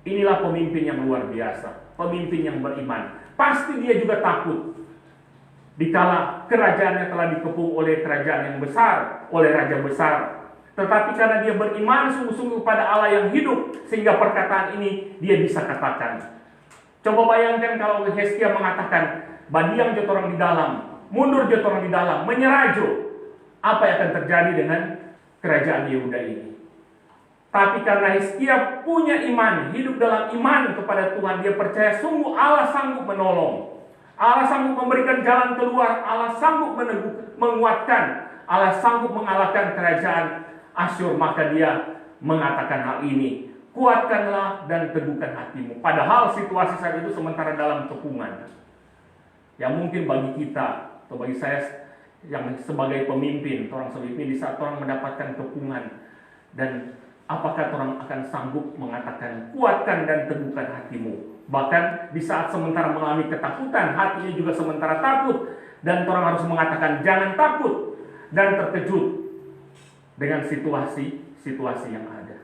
Inilah pemimpin yang luar biasa, pemimpin yang beriman. Pasti dia juga takut dikala kerajaannya telah dikepung oleh kerajaan yang besar, oleh raja besar. Tetapi karena dia beriman sungguh-sungguh kepada Allah yang hidup, sehingga perkataan ini dia bisa katakan. Coba bayangkan kalau Hizkia mengatakan, badiang jotorang di dalam, mundur jotorang di dalam, menyerajo. Apa yang akan terjadi dengan kerajaan Yehuda ini? Tapi karena Hizkia punya iman, hidup dalam iman kepada Tuhan, dia percaya sungguh Allah sanggup menolong. Allah sanggup memberikan jalan keluar, Allah sanggup menguatkan, Allah sanggup mengalahkan kerajaan Asyur. Maka dia mengatakan hal ini, kuatkanlah dan teguhkan hatimu. Padahal situasi saat itu sementara dalam kepungan. Yang mungkin bagi kita, atau bagi saya yang sebagai pemimpin, orang pemimpin, di saat orang mendapatkan kepungan, dan apakah orang akan sanggup mengatakan kuatkan dan teguhkan hatimu? Bahkan di saat sementara mengalami ketakutan, hatinya juga sementara takut, dan orang harus mengatakan jangan takut dan terkejut dengan situasi yang ada.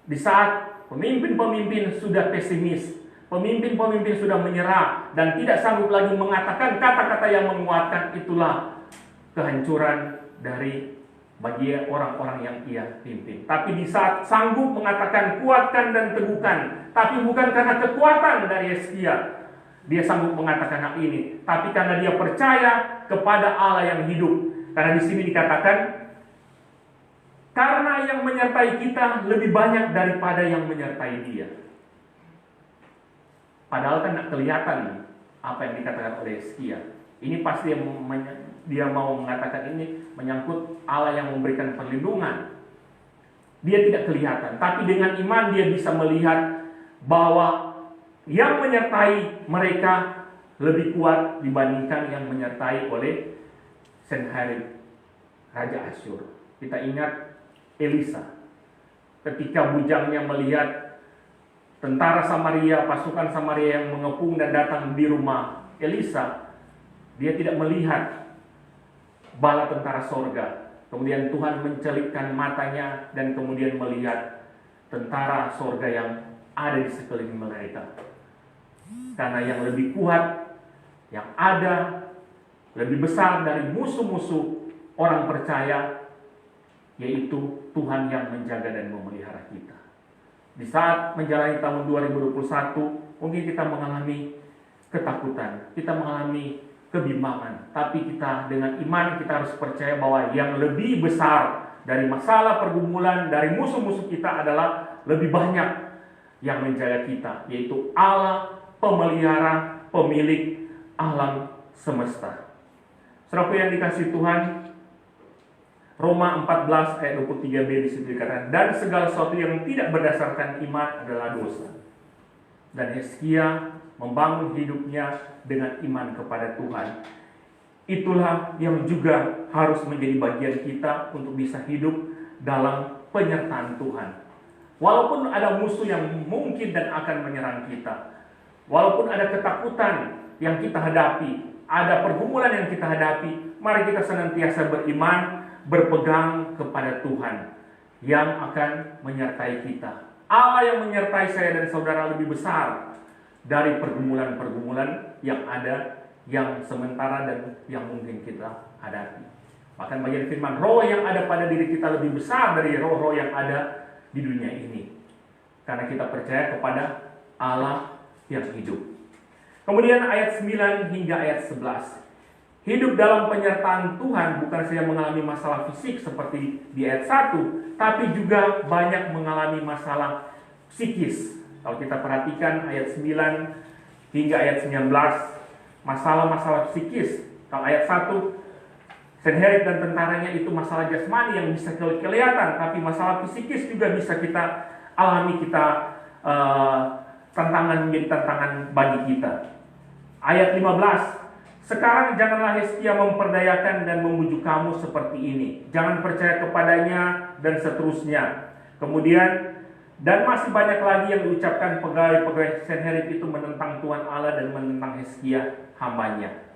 Di saat pemimpin-pemimpin sudah pesimis, pemimpin-pemimpin sudah menyerah dan tidak sanggup lagi mengatakan kata-kata yang menguatkan, itulah kehancuran dari bagi orang-orang yang ia pimpin. Tapi di saat sanggup mengatakan kuatkan dan teguhkan, tapi bukan karena kekuatan dari Hizkia dia sanggup mengatakan hal ini, tapi karena dia percaya kepada Allah yang hidup. Karena di sini dikatakan, karena yang menyertai kita lebih banyak daripada yang menyertai dia. Padahal kan tidak kelihatan apa yang dikatakan oleh Hizkia. Ini pasti dia mau mengatakan ini menyangkut Allah yang memberikan perlindungan. Dia tidak kelihatan, tapi dengan iman dia bisa melihat bahwa yang menyertai mereka lebih kuat dibandingkan yang menyertai oleh Sennacherib, Raja Asyur. Kita ingat Elisa, ketika bujangnya melihat tentara Samaria, pasukan Samaria yang mengepung dan datang di rumah Elisa, dia tidak melihat bala tentara sorga. Kemudian Tuhan mencelupkan matanya dan kemudian melihat tentara sorga yang ada di sekeliling mereka. Karena yang lebih kuat, yang ada lebih besar dari musuh-musuh orang percaya, yaitu Tuhan yang menjaga dan memelihara kita. Di saat menjalani tahun 2021, mungkin kita mengalami ketakutan, kita mengalami kebimbangan, tapi kita dengan iman kita harus percaya bahwa yang lebih besar dari masalah pergumulan, dari musuh-musuh kita adalah lebih banyak yang menjaga kita, yaitu Allah pemelihara, pemilik alam semesta. Saudaraku yang dikasihi Tuhan, Roma 14 ayat 23b di situ dikatakan, dan segala sesuatu yang tidak berdasarkan iman adalah dosa. Dan Hizkia membangun hidupnya dengan iman kepada Tuhan. Itulah yang juga harus menjadi bagian kita untuk bisa hidup dalam penyertaan Tuhan. Walaupun ada musuh yang mungkin dan akan menyerang kita, walaupun ada ketakutan yang kita hadapi, ada pergumulan yang kita hadapi, mari kita senantiasa beriman, berpegang kepada Tuhan yang akan menyertai kita. Allah yang menyertai saya dan saudara lebih besar dari pergumulan-pergumulan yang ada, yang sementara dan yang mungkin kita hadapi. Bahkan bagian firman, roh yang ada pada diri kita lebih besar dari roh-roh yang ada di dunia ini. Karena kita percaya kepada Allah yang hidup. Kemudian ayat 9 hingga ayat 11. Hidup dalam penyertaan Tuhan bukan saja mengalami masalah fisik seperti di ayat 1, tapi juga banyak mengalami masalah psikis. Kalau kita perhatikan ayat 9 hingga ayat 19, masalah-masalah psikis. Kalau ayat 1, Sanherib dan tentaranya itu masalah jasmani yang bisa kelihatan, tapi masalah psikis juga bisa kita alami, tantangan menjadi tantangan bagi kita. Ayat 15, sekarang janganlah Hizkia memperdayakan dan membujuk kamu seperti ini. Jangan percaya kepadanya dan seterusnya. Kemudian, dan masih banyak lagi yang diucapkan pegawai-pegawai Sanherib itu menentang Tuhan Allah dan menentang Hizkia hambanya.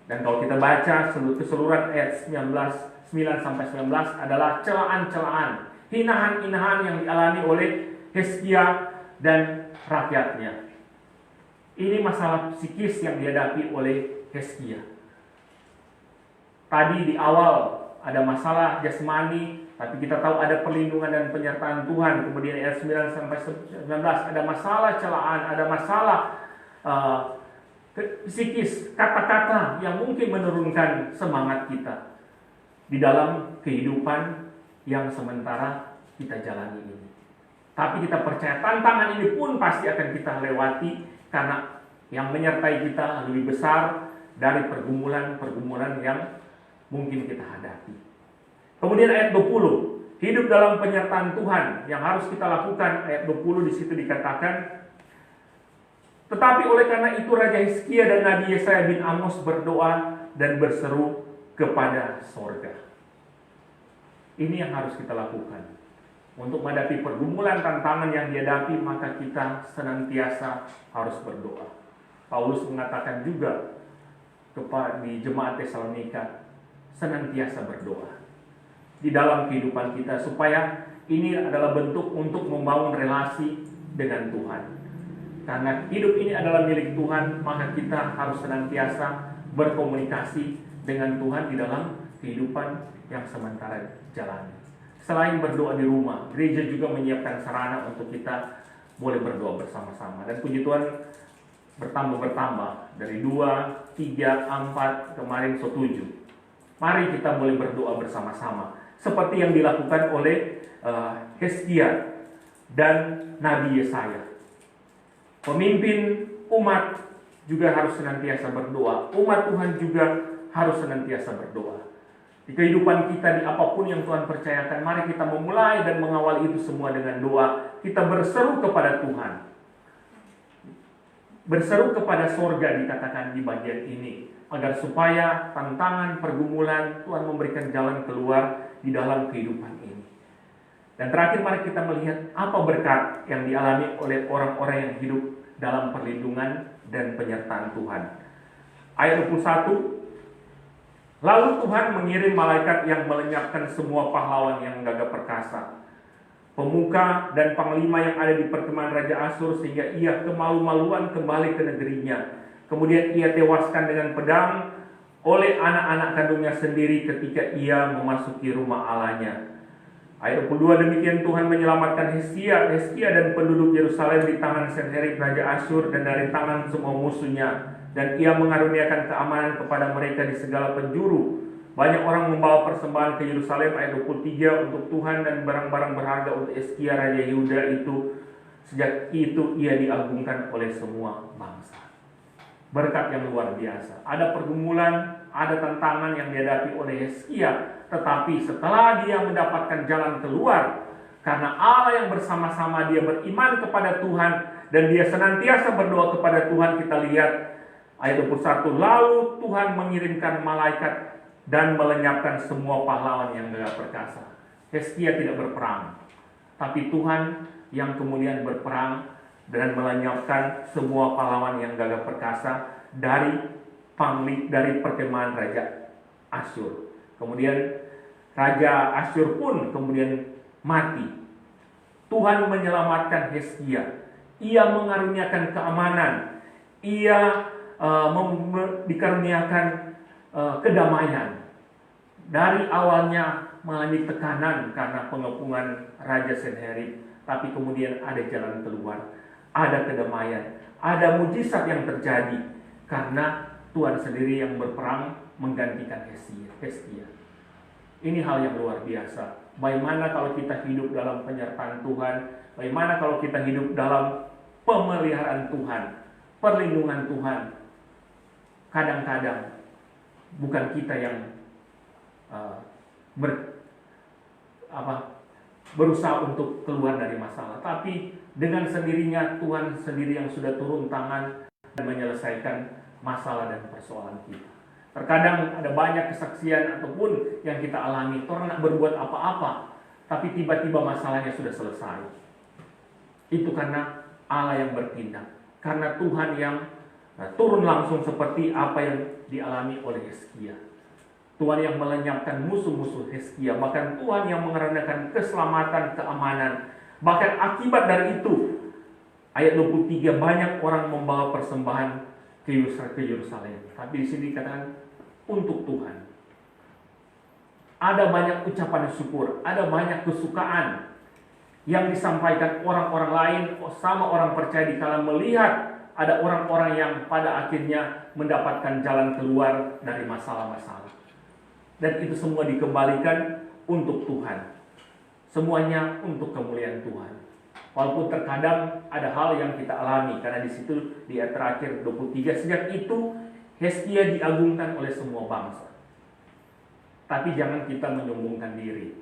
Dan kalau kita baca keseluruhan ayat 9-19 adalah celaan-celaan, hinaan-hinaan yang dialami oleh Hizkia dan rakyatnya. Ini masalah psikis yang dihadapi oleh Hizkia. Tadi di awal ada masalah jasmani, tapi kita tahu ada perlindungan dan penyertaan Tuhan. Kemudian ayat 9-19 ada masalah celaan, ada masalah psikis, kata-kata yang mungkin menurunkan semangat kita di dalam kehidupan yang sementara kita jalani ini. Tapi kita percaya tantangan ini pun pasti akan kita lewati, karena yang menyertai kita lebih besar dari pergumulan-pergumulan yang mungkin kita hadapi. Kemudian ayat 20, hidup dalam penyertaan Tuhan yang harus kita lakukan. Ayat 20 di situ dikatakan, tetapi oleh karena itu Raja Hizkia dan Nabi Yesaya bin Amos berdoa dan berseru kepada sorga. Ini yang harus kita lakukan. Untuk menghadapi pergumulan tantangan yang dihadapi, maka kita senantiasa harus berdoa. Paulus mengatakan juga di jemaat Tesalonika, senantiasa berdoa di dalam kehidupan kita, supaya ini adalah bentuk untuk membangun relasi dengan Tuhan. Karena hidup ini adalah milik Tuhan, maka kita harus senantiasa berkomunikasi dengan Tuhan di dalam kehidupan yang sementara jalani. Selain berdoa di rumah, gereja juga menyiapkan sarana untuk kita boleh berdoa bersama-sama. Dan puji Tuhan bertambah dari 2, 3, 4, kemarin 7. Mari kita boleh berdoa bersama-sama, seperti yang dilakukan oleh Hizkia dan Nabi Yesaya. Pemimpin umat juga harus senantiasa berdoa. Umat Tuhan juga harus senantiasa berdoa. Di kehidupan kita, di apapun yang Tuhan percayakan, mari kita memulai dan mengawal itu semua dengan doa. Kita berseru kepada Tuhan. Berseru kepada sorga dikatakan di bagian ini, agar supaya tantangan, pergumulan, Tuhan memberikan jalan keluar di dalam kehidupan ini. Dan terakhir, mari kita melihat apa berkat yang dialami oleh orang-orang yang hidup dalam perlindungan dan penyertaan Tuhan. Ayat 21, lalu Tuhan mengirim malaikat yang melenyapkan semua pahlawan yang gagah perkasa, pemuka dan panglima yang ada di perkemahan Raja Asyur, sehingga ia kemalu-maluan kembali ke negerinya. Kemudian ia tewaskan dengan pedang oleh anak-anak kandungnya sendiri ketika ia memasuki rumah Allahnya. Ayat 22, demikian Tuhan menyelamatkan Hizkia dan penduduk Yerusalem di tangan Sanherib Raja Asyur dan dari tangan semua musuhnya. Dan ia mengaruniakan keamanan kepada mereka di segala penjuru. Banyak orang membawa persembahan ke Yerusalem. Ayat 23, untuk Tuhan dan barang-barang berharga untuk Hizkia Raja Yehuda itu. Sejak itu ia diagungkan oleh semua bangsa. Berkat yang luar biasa. Ada pergumulan, ada tantangan yang dihadapi oleh Hizkia. Tetapi setelah dia mendapatkan jalan keluar, karena Allah yang bersama-sama, dia beriman kepada Tuhan, dan dia senantiasa berdoa kepada Tuhan. Kita lihat ayat 21, lalu Tuhan mengirimkan malaikat dan melenyapkan semua pahlawan yang gagah perkasa. Hizkia tidak berperang, tapi Tuhan yang kemudian berperang dan melenyapkan semua pahlawan yang gagah perkasa dari perkemahan Raja Asyur. Kemudian Raja Asyur pun kemudian mati. Tuhan menyelamatkan Hizkia. Ia mengaruniakan keamanan. Ia dikaruniakan kedamaian. Dari awalnya mengalami tekanan karena pengepungan Raja Sanherib, tapi kemudian ada jalan keluar, ada kedamaian, ada mujizat yang terjadi karena Tuhan sendiri yang berperang menggantikan Hizkia. Ini hal yang luar biasa. Bagaimana kalau kita hidup dalam penyertaan Tuhan? Bagaimana kalau kita hidup dalam pemeliharaan Tuhan, perlindungan Tuhan? kadang-kadang bukan kita yang berusaha untuk keluar dari masalah, tapi dengan sendirinya Tuhan sendiri yang sudah turun tangan dan menyelesaikan masalah dan persoalan kita. Terkadang ada banyak kesaksian ataupun yang kita alami, orang nak berbuat apa-apa, tapi tiba-tiba masalahnya sudah selesai. Itu karena Allah yang bertindak, karena Tuhan yang turun langsung seperti apa yang dialami oleh Hizkia. Tuhan yang melenyapkan musuh-musuh Hizkia, bahkan Tuhan yang mengeranakan keselamatan, keamanan. Bahkan akibat dari itu, ayat 23, banyak orang membawa persembahan ke Yerusalem. Tapi di sini dikatakan untuk Tuhan. Ada banyak ucapan syukur, ada banyak kesukaan yang disampaikan orang-orang lain sama orang percaya dikala melihat ada orang-orang yang pada akhirnya mendapatkan jalan keluar dari masalah-masalah. Dan itu semua dikembalikan untuk Tuhan. Semuanya untuk kemuliaan Tuhan. Walaupun terkadang ada hal yang kita alami, karena di situ di ayat terakhir 23, sejak itu Hizkia diagungkan oleh semua bangsa. Tapi jangan kita menyombongkan diri.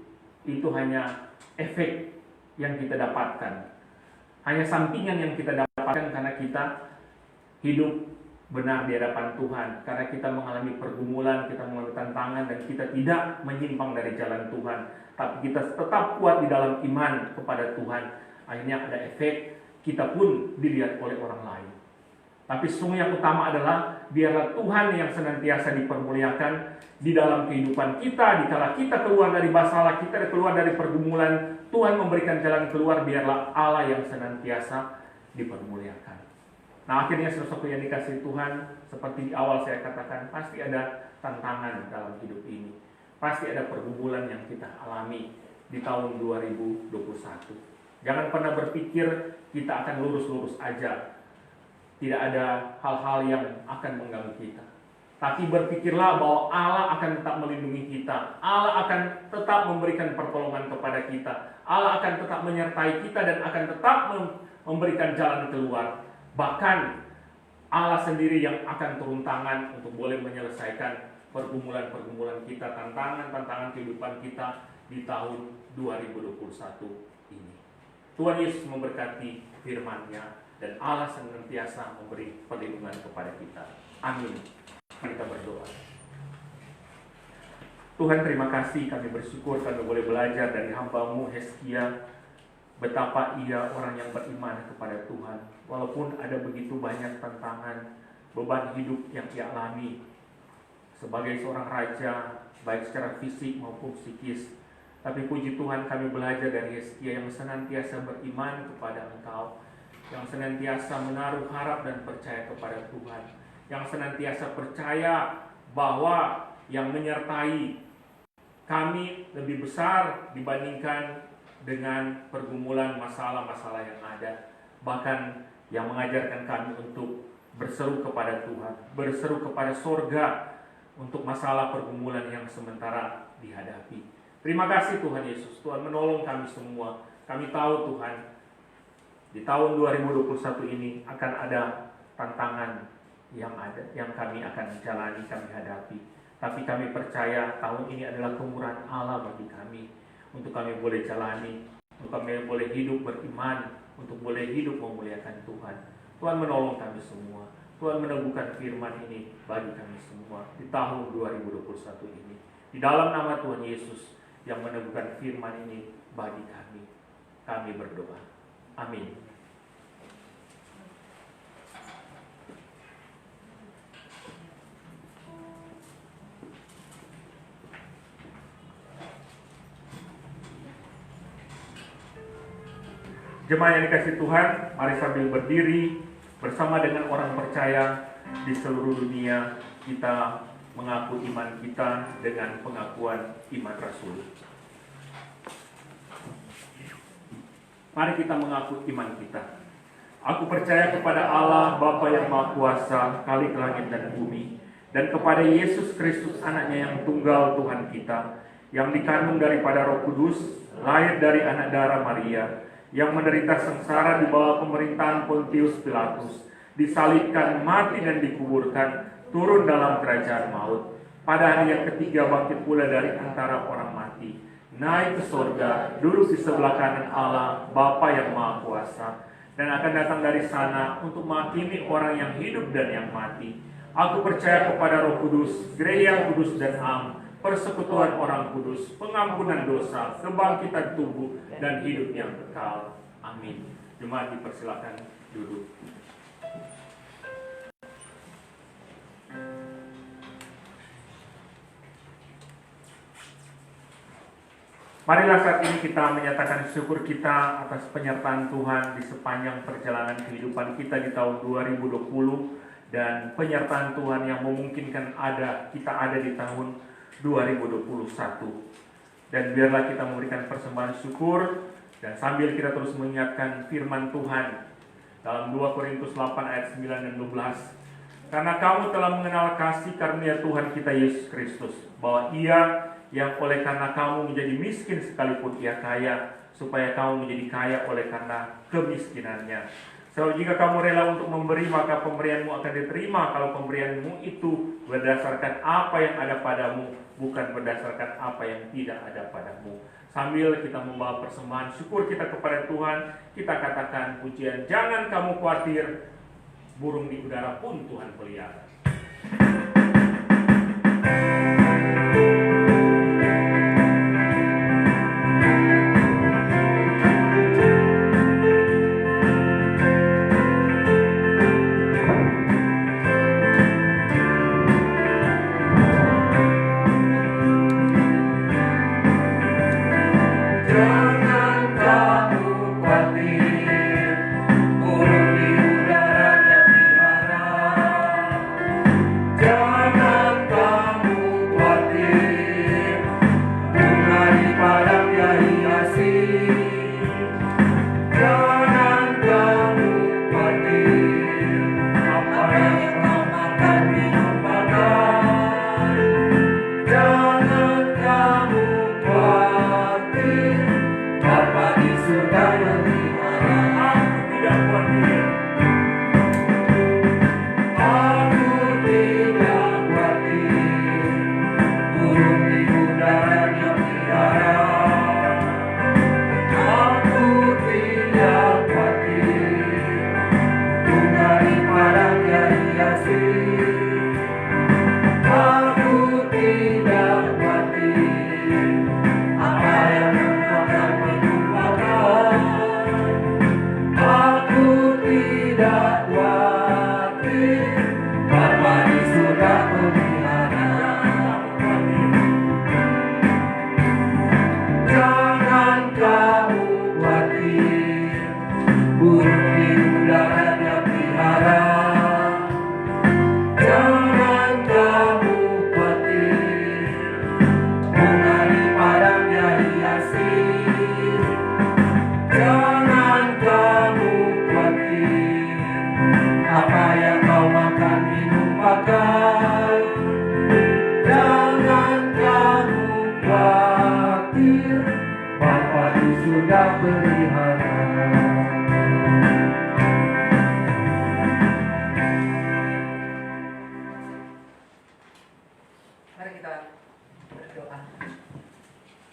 Itu hanya efek yang kita dapatkan. Hanya sampingan yang kita dapatkan karena kita hidup benar di hadapan Tuhan, karena kita mengalami pergumulan, kita mengalami tantangan, dan kita tidak menyimpang dari jalan Tuhan, tapi kita tetap kuat di dalam iman kepada Tuhan. Akhirnya ada efek, kita pun dilihat oleh orang lain. Tapi sesungguhnya yang utama adalah biarlah Tuhan yang senantiasa dipermuliakan di dalam kehidupan kita. Dikala kita keluar dari masalah, kita keluar dari pergumulan, Tuhan memberikan jalan keluar, biarlah Allah yang senantiasa dipermuliakan. Nah, akhirnya sesuatu yang dikasih Tuhan, seperti di awal saya katakan, pasti ada tantangan dalam hidup ini. Pasti ada pergumulan yang kita alami di tahun 2021. Jangan pernah berpikir kita akan lurus-lurus aja. Tidak ada hal-hal yang akan mengganggu kita. Tapi berpikirlah bahwa Allah akan tetap melindungi kita. Allah akan tetap memberikan pertolongan kepada kita. Allah akan tetap menyertai kita dan akan tetap memberikan jalan keluar. Bahkan Allah sendiri yang akan turun tangan untuk boleh menyelesaikan pergumulan-pergumulan kita, tantangan-tantangan kehidupan kita di tahun 2021 ini. Tuhan Yesus memberkati firman-Nya dan Allah senantiasa memberi perlindungan kepada kita. Amin. Kita berdoa. Tuhan, terima kasih, kami bersyukur kami boleh belajar dari hamba-Mu Hizkia, betapa ia orang yang beriman kepada Tuhan. Walaupun ada begitu banyak tantangan, beban hidup yang ia alami sebagai seorang raja, baik secara fisik maupun psikis. Tapi puji Tuhan, kami belajar dari Hizkia yang senantiasa beriman kepada Engkau, yang senantiasa menaruh harap dan percaya kepada Tuhan, yang senantiasa percaya bahwa yang menyertai kami lebih besar dibandingkan dengan pergumulan masalah-masalah yang ada. Bahkan yang mengajarkan kami untuk berseru kepada Tuhan, berseru kepada sorga untuk masalah pergumulan yang sementara dihadapi. Terima kasih Tuhan Yesus, Tuhan menolong kami semua. Kami tahu Tuhan, di tahun 2021 ini akan ada tantangan yang kami akan jalani, kami hadapi. Tapi kami percaya tahun ini adalah kemurahan Allah bagi kami, untuk kami boleh jalani, untuk kami boleh hidup beriman, untuk boleh hidup memuliakan Tuhan. Tuhan menolong kami semua. Tuhan meneguhkan firman ini bagi kami semua di tahun 2021 ini. Di dalam nama Tuhan Yesus yang meneguhkan firman ini bagi kami berdoa. Amin. Jemaat yang dikasihi Tuhan, mari sambil berdiri bersama dengan orang percaya di seluruh dunia, kita mengaku iman kita dengan pengakuan iman Rasul. Mari kita mengaku iman kita. Aku percaya kepada Allah, Bapa yang Maha Kuasa, Khalik langit dan bumi, dan kepada Yesus Kristus, anaknya yang tunggal Tuhan kita, yang dikandung daripada Roh Kudus, lahir dari anak darah Maria, yang menderita sengsara di bawah pemerintahan Pontius Pilatus, disalibkan, mati dan dikuburkan, turun dalam kerajaan maut. Pada hari yang ketiga bangkit pula dari antara orang mati, naik ke surga, duduk di sebelah kanan Allah, Bapa yang Maha Kuasa, dan akan datang dari sana untuk menghakimi orang yang hidup dan yang mati. Aku percaya kepada Roh Kudus, gereja yang kudus dan am, persekutuan orang kudus, pengampunan dosa, kebangkitan tubuh, dan hidup yang kekal. Amin. Jemaat dipersilakan duduk. Marilah saat ini kita menyatakan syukur kita atas penyertaan Tuhan di sepanjang perjalanan kehidupan kita di tahun 2020 dan penyertaan Tuhan yang memungkinkan kita ada di tahun 2021. Dan biarlah kita memberikan persembahan syukur dan sambil kita terus mengingatkan firman Tuhan dalam 2 Korintus 8 ayat 9 dan 12. Karena kamu telah mengenal kasih karunia Tuhan kita Yesus Kristus, bahwa Ia yang oleh karena kamu menjadi miskin sekalipun Ia kaya, supaya kamu menjadi kaya oleh karena kemiskinannya. Sebab jika kamu rela untuk memberi, maka pemberianmu akan diterima kalau pemberianmu itu berdasarkan apa yang ada padamu, bukan berdasarkan apa yang tidak ada padamu. Sambil kita membawa persembahan syukur kita kepada Tuhan, kita katakan pujian, jangan kamu khawatir, burung di udara pun Tuhan pelihara.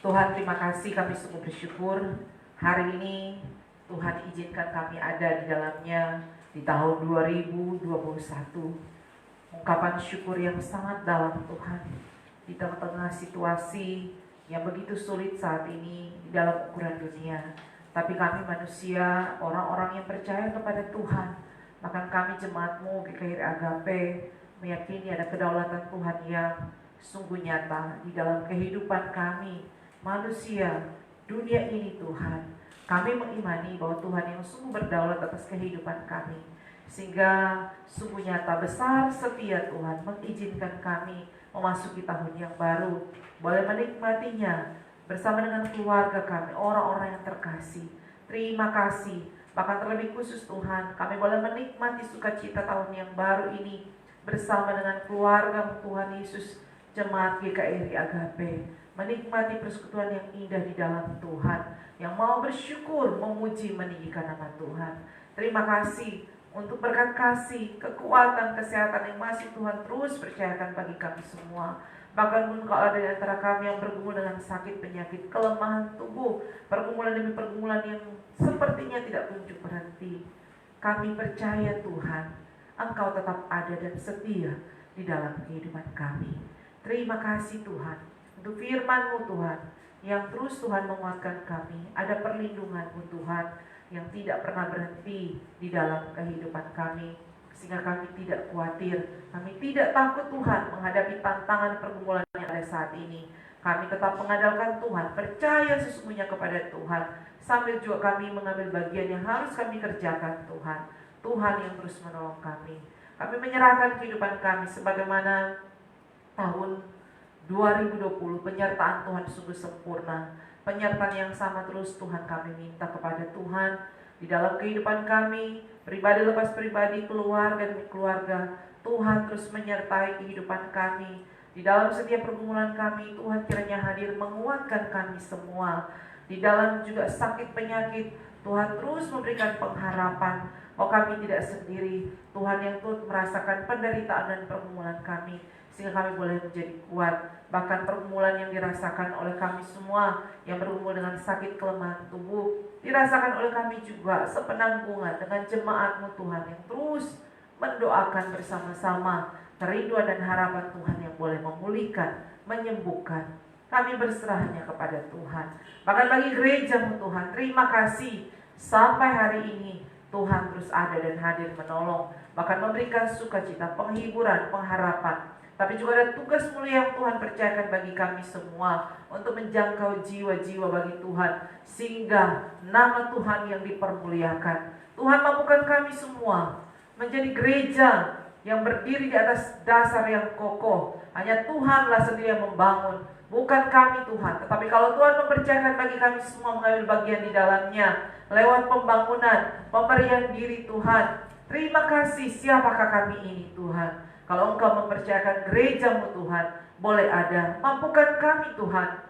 Tuhan, terima kasih, kami sungguh bersyukur hari ini Tuhan izinkan kami ada di dalamnya di tahun 2021. Ungkapan syukur yang sangat dalam Tuhan di tengah-tengah situasi yang begitu sulit saat ini di dalam ukuran dunia. Tapi kami manusia, orang-orang yang percaya kepada Tuhan, maka kami jemaat-Mu GKRI Agape meyakini ada kedaulatan Tuhan yang sungguh nyata di dalam kehidupan kami manusia dunia ini. Tuhan, kami mengimani bahwa Tuhan yang sungguh berdaulat atas kehidupan kami, sehingga sungguh nyata besar setia Tuhan mengizinkan kami memasuki tahun yang baru, boleh menikmatinya bersama dengan keluarga kami, orang-orang yang terkasih. Terima kasih, bahkan terlebih khusus Tuhan, kami boleh menikmati sukacita tahun yang baru ini bersama dengan keluarga Tuhan Yesus, jemaat GKRI Agape, menikmati persekutuan yang indah di dalam Tuhan, yang mau bersyukur, memuji, meninggikan nama Tuhan. Terima kasih untuk berkat kasih, kekuatan, kesehatan yang masih Tuhan terus percayakan bagi kami semua. Bahkan pun kalau ada di antara kami yang bergumul dengan sakit, penyakit, kelemahan tubuh, pergumulan demi pergumulan yang sepertinya tidak kunjung berhenti, kami percaya Tuhan, Engkau tetap ada dan setia di dalam kehidupan kami. Terima kasih Tuhan untuk firman-Mu Tuhan, yang terus Tuhan menguatkan kami. Ada perlindungan-Mu Tuhan yang tidak pernah berhenti di dalam kehidupan kami, sehingga kami tidak khawatir, kami tidak takut Tuhan menghadapi tantangan pergumulan yang ada saat ini. Kami tetap mengandalkan Tuhan, percaya sesungguhnya kepada Tuhan, sambil juga kami mengambil bagian yang harus kami kerjakan Tuhan. Tuhan yang terus menolong kami. Kami menyerahkan kehidupan kami sebagaimana tahun 2020, penyertaan Tuhan sungguh sempurna. Penyertaan yang sama terus Tuhan kami minta kepada Tuhan di dalam kehidupan kami, pribadi lepas pribadi, keluarga demi keluarga. Tuhan terus menyertai kehidupan kami di dalam setiap pergumulan kami. Tuhan kiranya hadir menguatkan kami semua. Di dalam juga sakit penyakit, Tuhan terus memberikan pengharapan bahwa kami tidak sendiri. Tuhan yang turut merasakan penderitaan dan pergumulan kami, sehingga kami boleh menjadi kuat. Bahkan pergumulan yang dirasakan oleh kami semua yang bergumul dengan sakit kelemahan tubuh, dirasakan oleh kami juga sepenanggungan dengan jemaat-Mu Tuhan yang terus mendoakan bersama-sama kerinduan dan harapan Tuhan yang boleh memulihkan, menyembuhkan. Kami berserahnya kepada Tuhan. Bahkan bagi gereja-Mu Tuhan, terima kasih sampai hari ini Tuhan terus ada dan hadir menolong, bahkan memberikan sukacita, penghiburan, pengharapan. Tapi juga ada tugas mulia yang Tuhan percayakan bagi kami semua untuk menjangkau jiwa-jiwa bagi Tuhan, sehingga nama Tuhan yang dipermuliakan. Tuhan mampukan kami semua menjadi gereja yang berdiri di atas dasar yang kokoh. Hanya Tuhanlah sendiri yang membangun, bukan kami Tuhan. Tetapi kalau Tuhan mempercayakan bagi kami semua mengambil bagian di dalamnya, lewat pembangunan, pemberian diri Tuhan. Terima kasih, siapakah kami ini Tuhan? Kalau Engkau mempercayakan gereja-Mu Tuhan, boleh ada. Mampukan kami Tuhan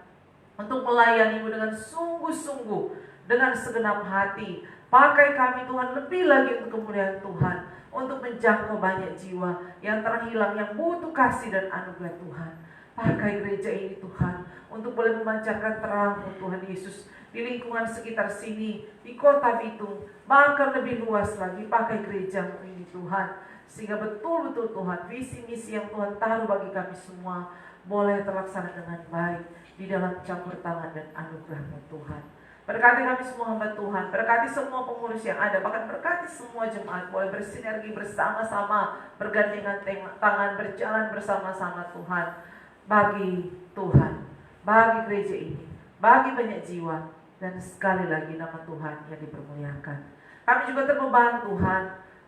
untuk melayani-Mu dengan sungguh-sungguh, dengan segenap hati. Pakai kami Tuhan lebih lagi untuk kemuliaan Tuhan, untuk menjangkau banyak jiwa yang terhilang, yang butuh kasih dan anugerah Tuhan. Pakai gereja ini Tuhan untuk boleh memancarkan terang-Mu Tuhan Yesus di lingkungan sekitar sini, di kota Bitung, bahkan lebih luas lagi. Pakai gereja-Mu ini Tuhan, sehingga betul-betul Tuhan, visi misi yang Tuhan taruh bagi kami semua boleh terlaksana dengan baik di dalam campur tangan dan anugerah-Mu Tuhan. Berkati kami semua hamba Tuhan, berkati semua pengurus yang ada, bahkan berkati semua jemaat boleh bersinergi bersama-sama, bergandengan tangan, berjalan bersama-sama Tuhan, bagi Tuhan, bagi gereja ini, bagi banyak jiwa, dan sekali lagi nama Tuhan yang dipermuliakan. Kami juga terbeban Tuhan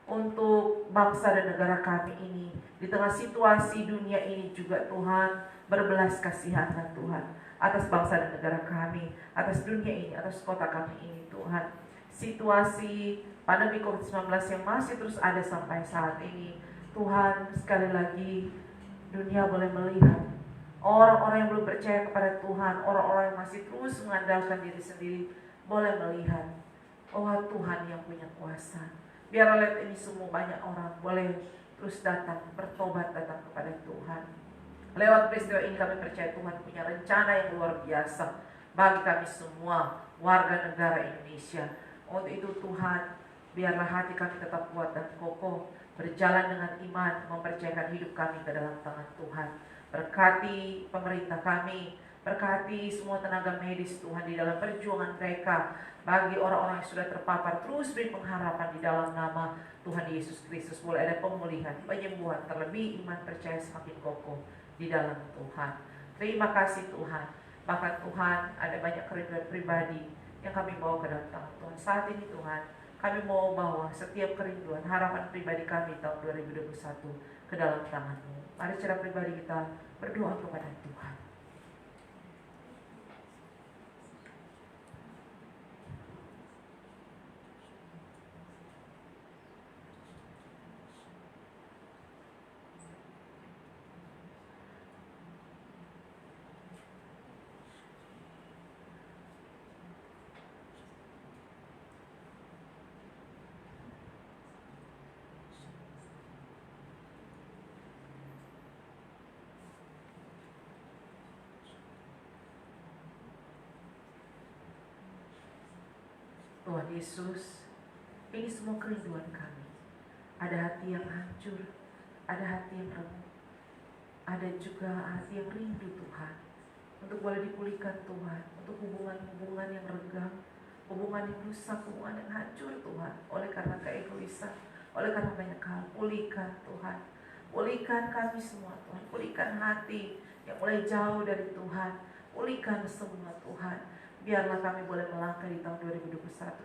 untuk bangsa dan negara kami ini. Di tengah situasi dunia ini juga Tuhan, berbelas kasihanlah Tuhan atas bangsa dan negara kami, atas dunia ini, atas kota kami ini Tuhan. Situasi pandemi COVID-19 yang masih terus ada sampai saat ini, Tuhan, sekali lagi dunia boleh melihat orang-orang yang belum percaya kepada Tuhan, orang-orang yang masih terus mengandalkan diri sendiri, boleh melihat bahwa Tuhan yang punya kuasa. Biar lihat ini semua, banyak orang boleh terus datang, bertobat, datang kepada Tuhan. Lewat peristiwa ini kami percaya Tuhan punya rencana yang luar biasa bagi kami semua, warga negara Indonesia. Untuk itu Tuhan, biarlah hati kami tetap kuat dan kokoh, berjalan dengan iman, mempercayakan hidup kami ke dalam tangan Tuhan. Berkati pemerintah kami, berkati semua tenaga medis Tuhan di dalam perjuangan mereka. Bagi orang-orang yang sudah terpapar, terus beri pengharapan di dalam nama Tuhan Yesus Kristus. Boleh ada pemulihan, penyembuhan, terlebih iman percaya semakin kokoh di dalam Tuhan. Terima kasih Tuhan. Bahkan Tuhan, ada banyak kerinduan pribadi yang kami bawa ke dalam tangan Tuhan. Saat ini Tuhan, kami mau bawa setiap kerinduan, harapan pribadi kami tahun 2021 ke dalam tangan-Mu. Mari secara pribadi kita berdoa kepada Tuhan. Tuhan Yesus, ini semua kerinduan kami. Ada hati yang hancur, ada hati yang remuk, ada juga hati yang rindu Tuhan, untuk boleh dipulihkan Tuhan, untuk hubungan-hubungan yang renggang, hubungan yang rusak, hubungan yang hancur Tuhan, oleh karena keegoisan, oleh karena banyak hal. Pulihkan Tuhan, pulihkan kami semua Tuhan, pulihkan hati yang mulai jauh dari Tuhan, pulihkan semua Tuhan. Biarlah kami boleh melangkah di tahun 2021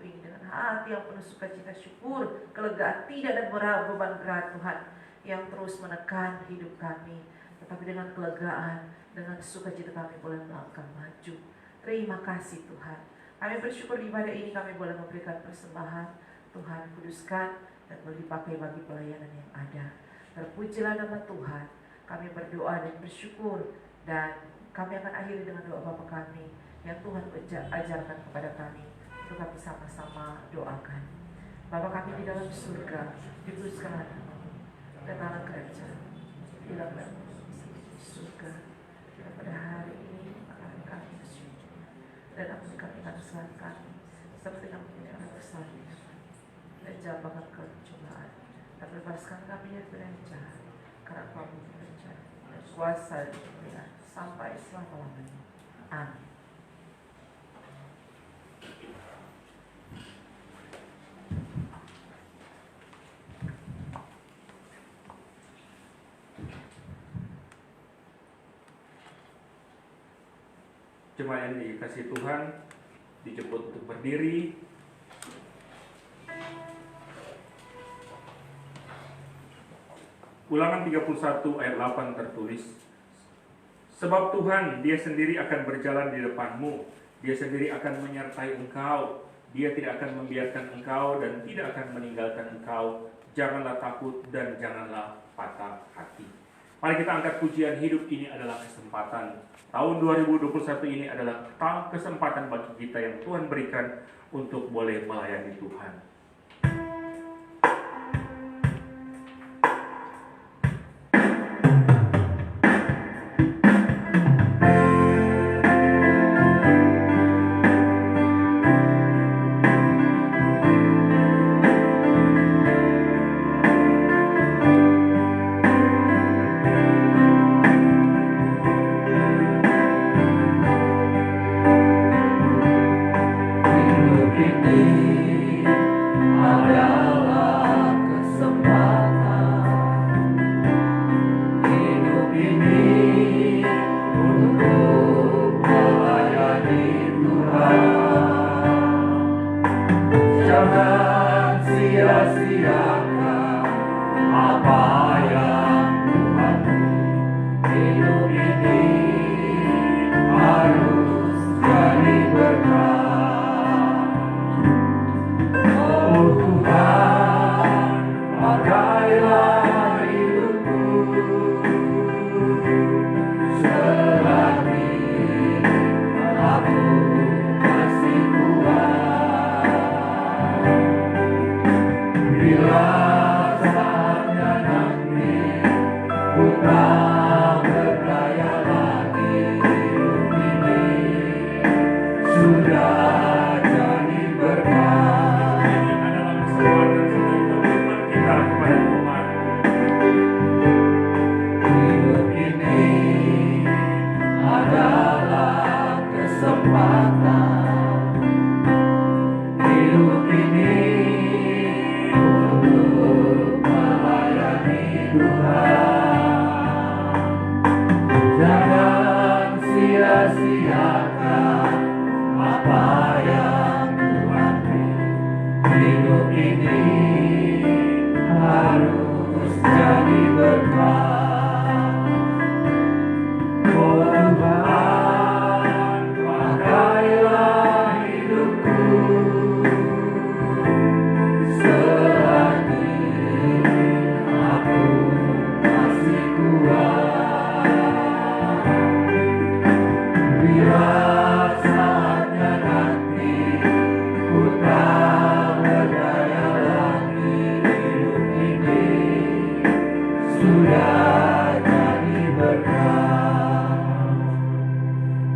ini dengan hati yang penuh sukacita, syukur, kelegaan, tidak ada beban berat Tuhan yang terus menekan hidup kami, tetapi dengan kelegaan, dengan sukacita kami boleh melangkah maju. Terima kasih Tuhan. Kami bersyukur di ibadah ini kami boleh memberikan persembahan. Tuhan kuduskan dan boleh dipakai bagi pelayanan yang ada. Terpujilah nama Tuhan. Kami berdoa dan bersyukur, dan kami akan akhiri dengan doa Bapa kami yang Tuhan ajarkan kepada kami untuk kami sama-sama doakan. Bapa kami di dalam surga, dikuduskanlah namamu, datanglah kerajaan, bilanglah di surga. Dan pada hari ini makanan kami bersujud, dan ampuni kami akan kesalahan kami, seperti kami mengampuni kesalahan kami, dan jangan bawa kami ke pencobaan, dan bebaskan kami dari yang jahat, karena Engkau kerajaan dan kuasa dan kemuliaan sampai selama-lamanya. Amin. Jemaat yang dikasihi Tuhan, dijemput untuk berdiri. Ulangan 31 ayat 8 tertulis, sebab Tuhan, Dia sendiri akan berjalan di depanmu, Dia sendiri akan menyertai engkau, Dia tidak akan membiarkan engkau dan tidak akan meninggalkan engkau. Janganlah takut dan janganlah patah hati. Mari kita angkat pujian. Hidup ini adalah kesempatan. Tahun 2021 ini adalah kesempatan bagi kita yang Tuhan berikan untuk boleh melayani Tuhan.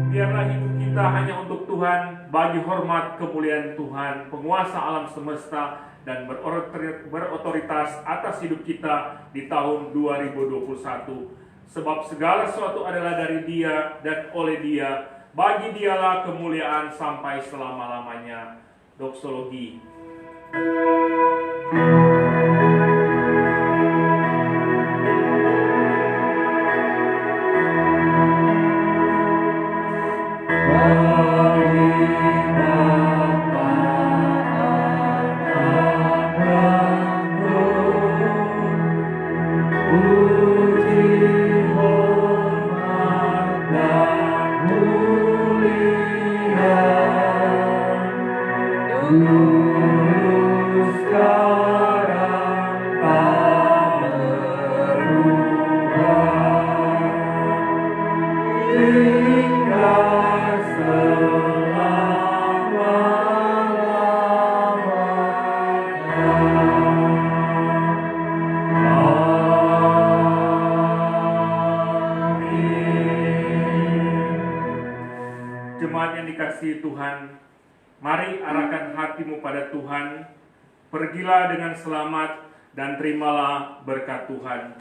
Biarlah hidup kita hanya untuk Tuhan, bagi hormat kemuliaan Tuhan, penguasa alam semesta, dan berotoritas atas hidup kita di tahun 2021. Sebab segala sesuatu adalah dari Dia dan oleh Dia. Bagi Dialah kemuliaan sampai selama-lamanya. Doksologi. Jemaat yang dikasihi Tuhan, mari arahkan hatimu pada Tuhan, pergilah dengan selamat dan terimalah berkat Tuhan.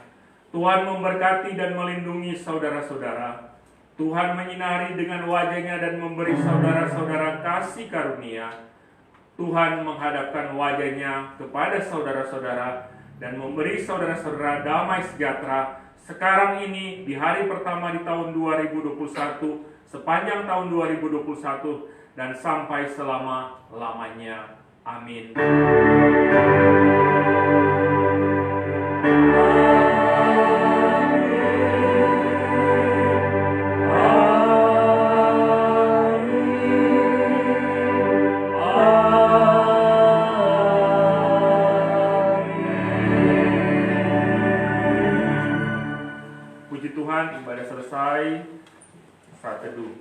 Tuhan memberkati dan melindungi saudara-saudara. Tuhan menyinari dengan wajah-Nya dan memberi saudara-saudara kasih karunia. Tuhan menghadapkan wajah-Nya kepada saudara-saudara dan memberi saudara-saudara damai sejahtera sekarang ini di hari pertama di tahun 2021, sepanjang tahun 2021 dan sampai selama-lamanya. Amin. Puji Tuhan, ibadah selesai. Saat teduh.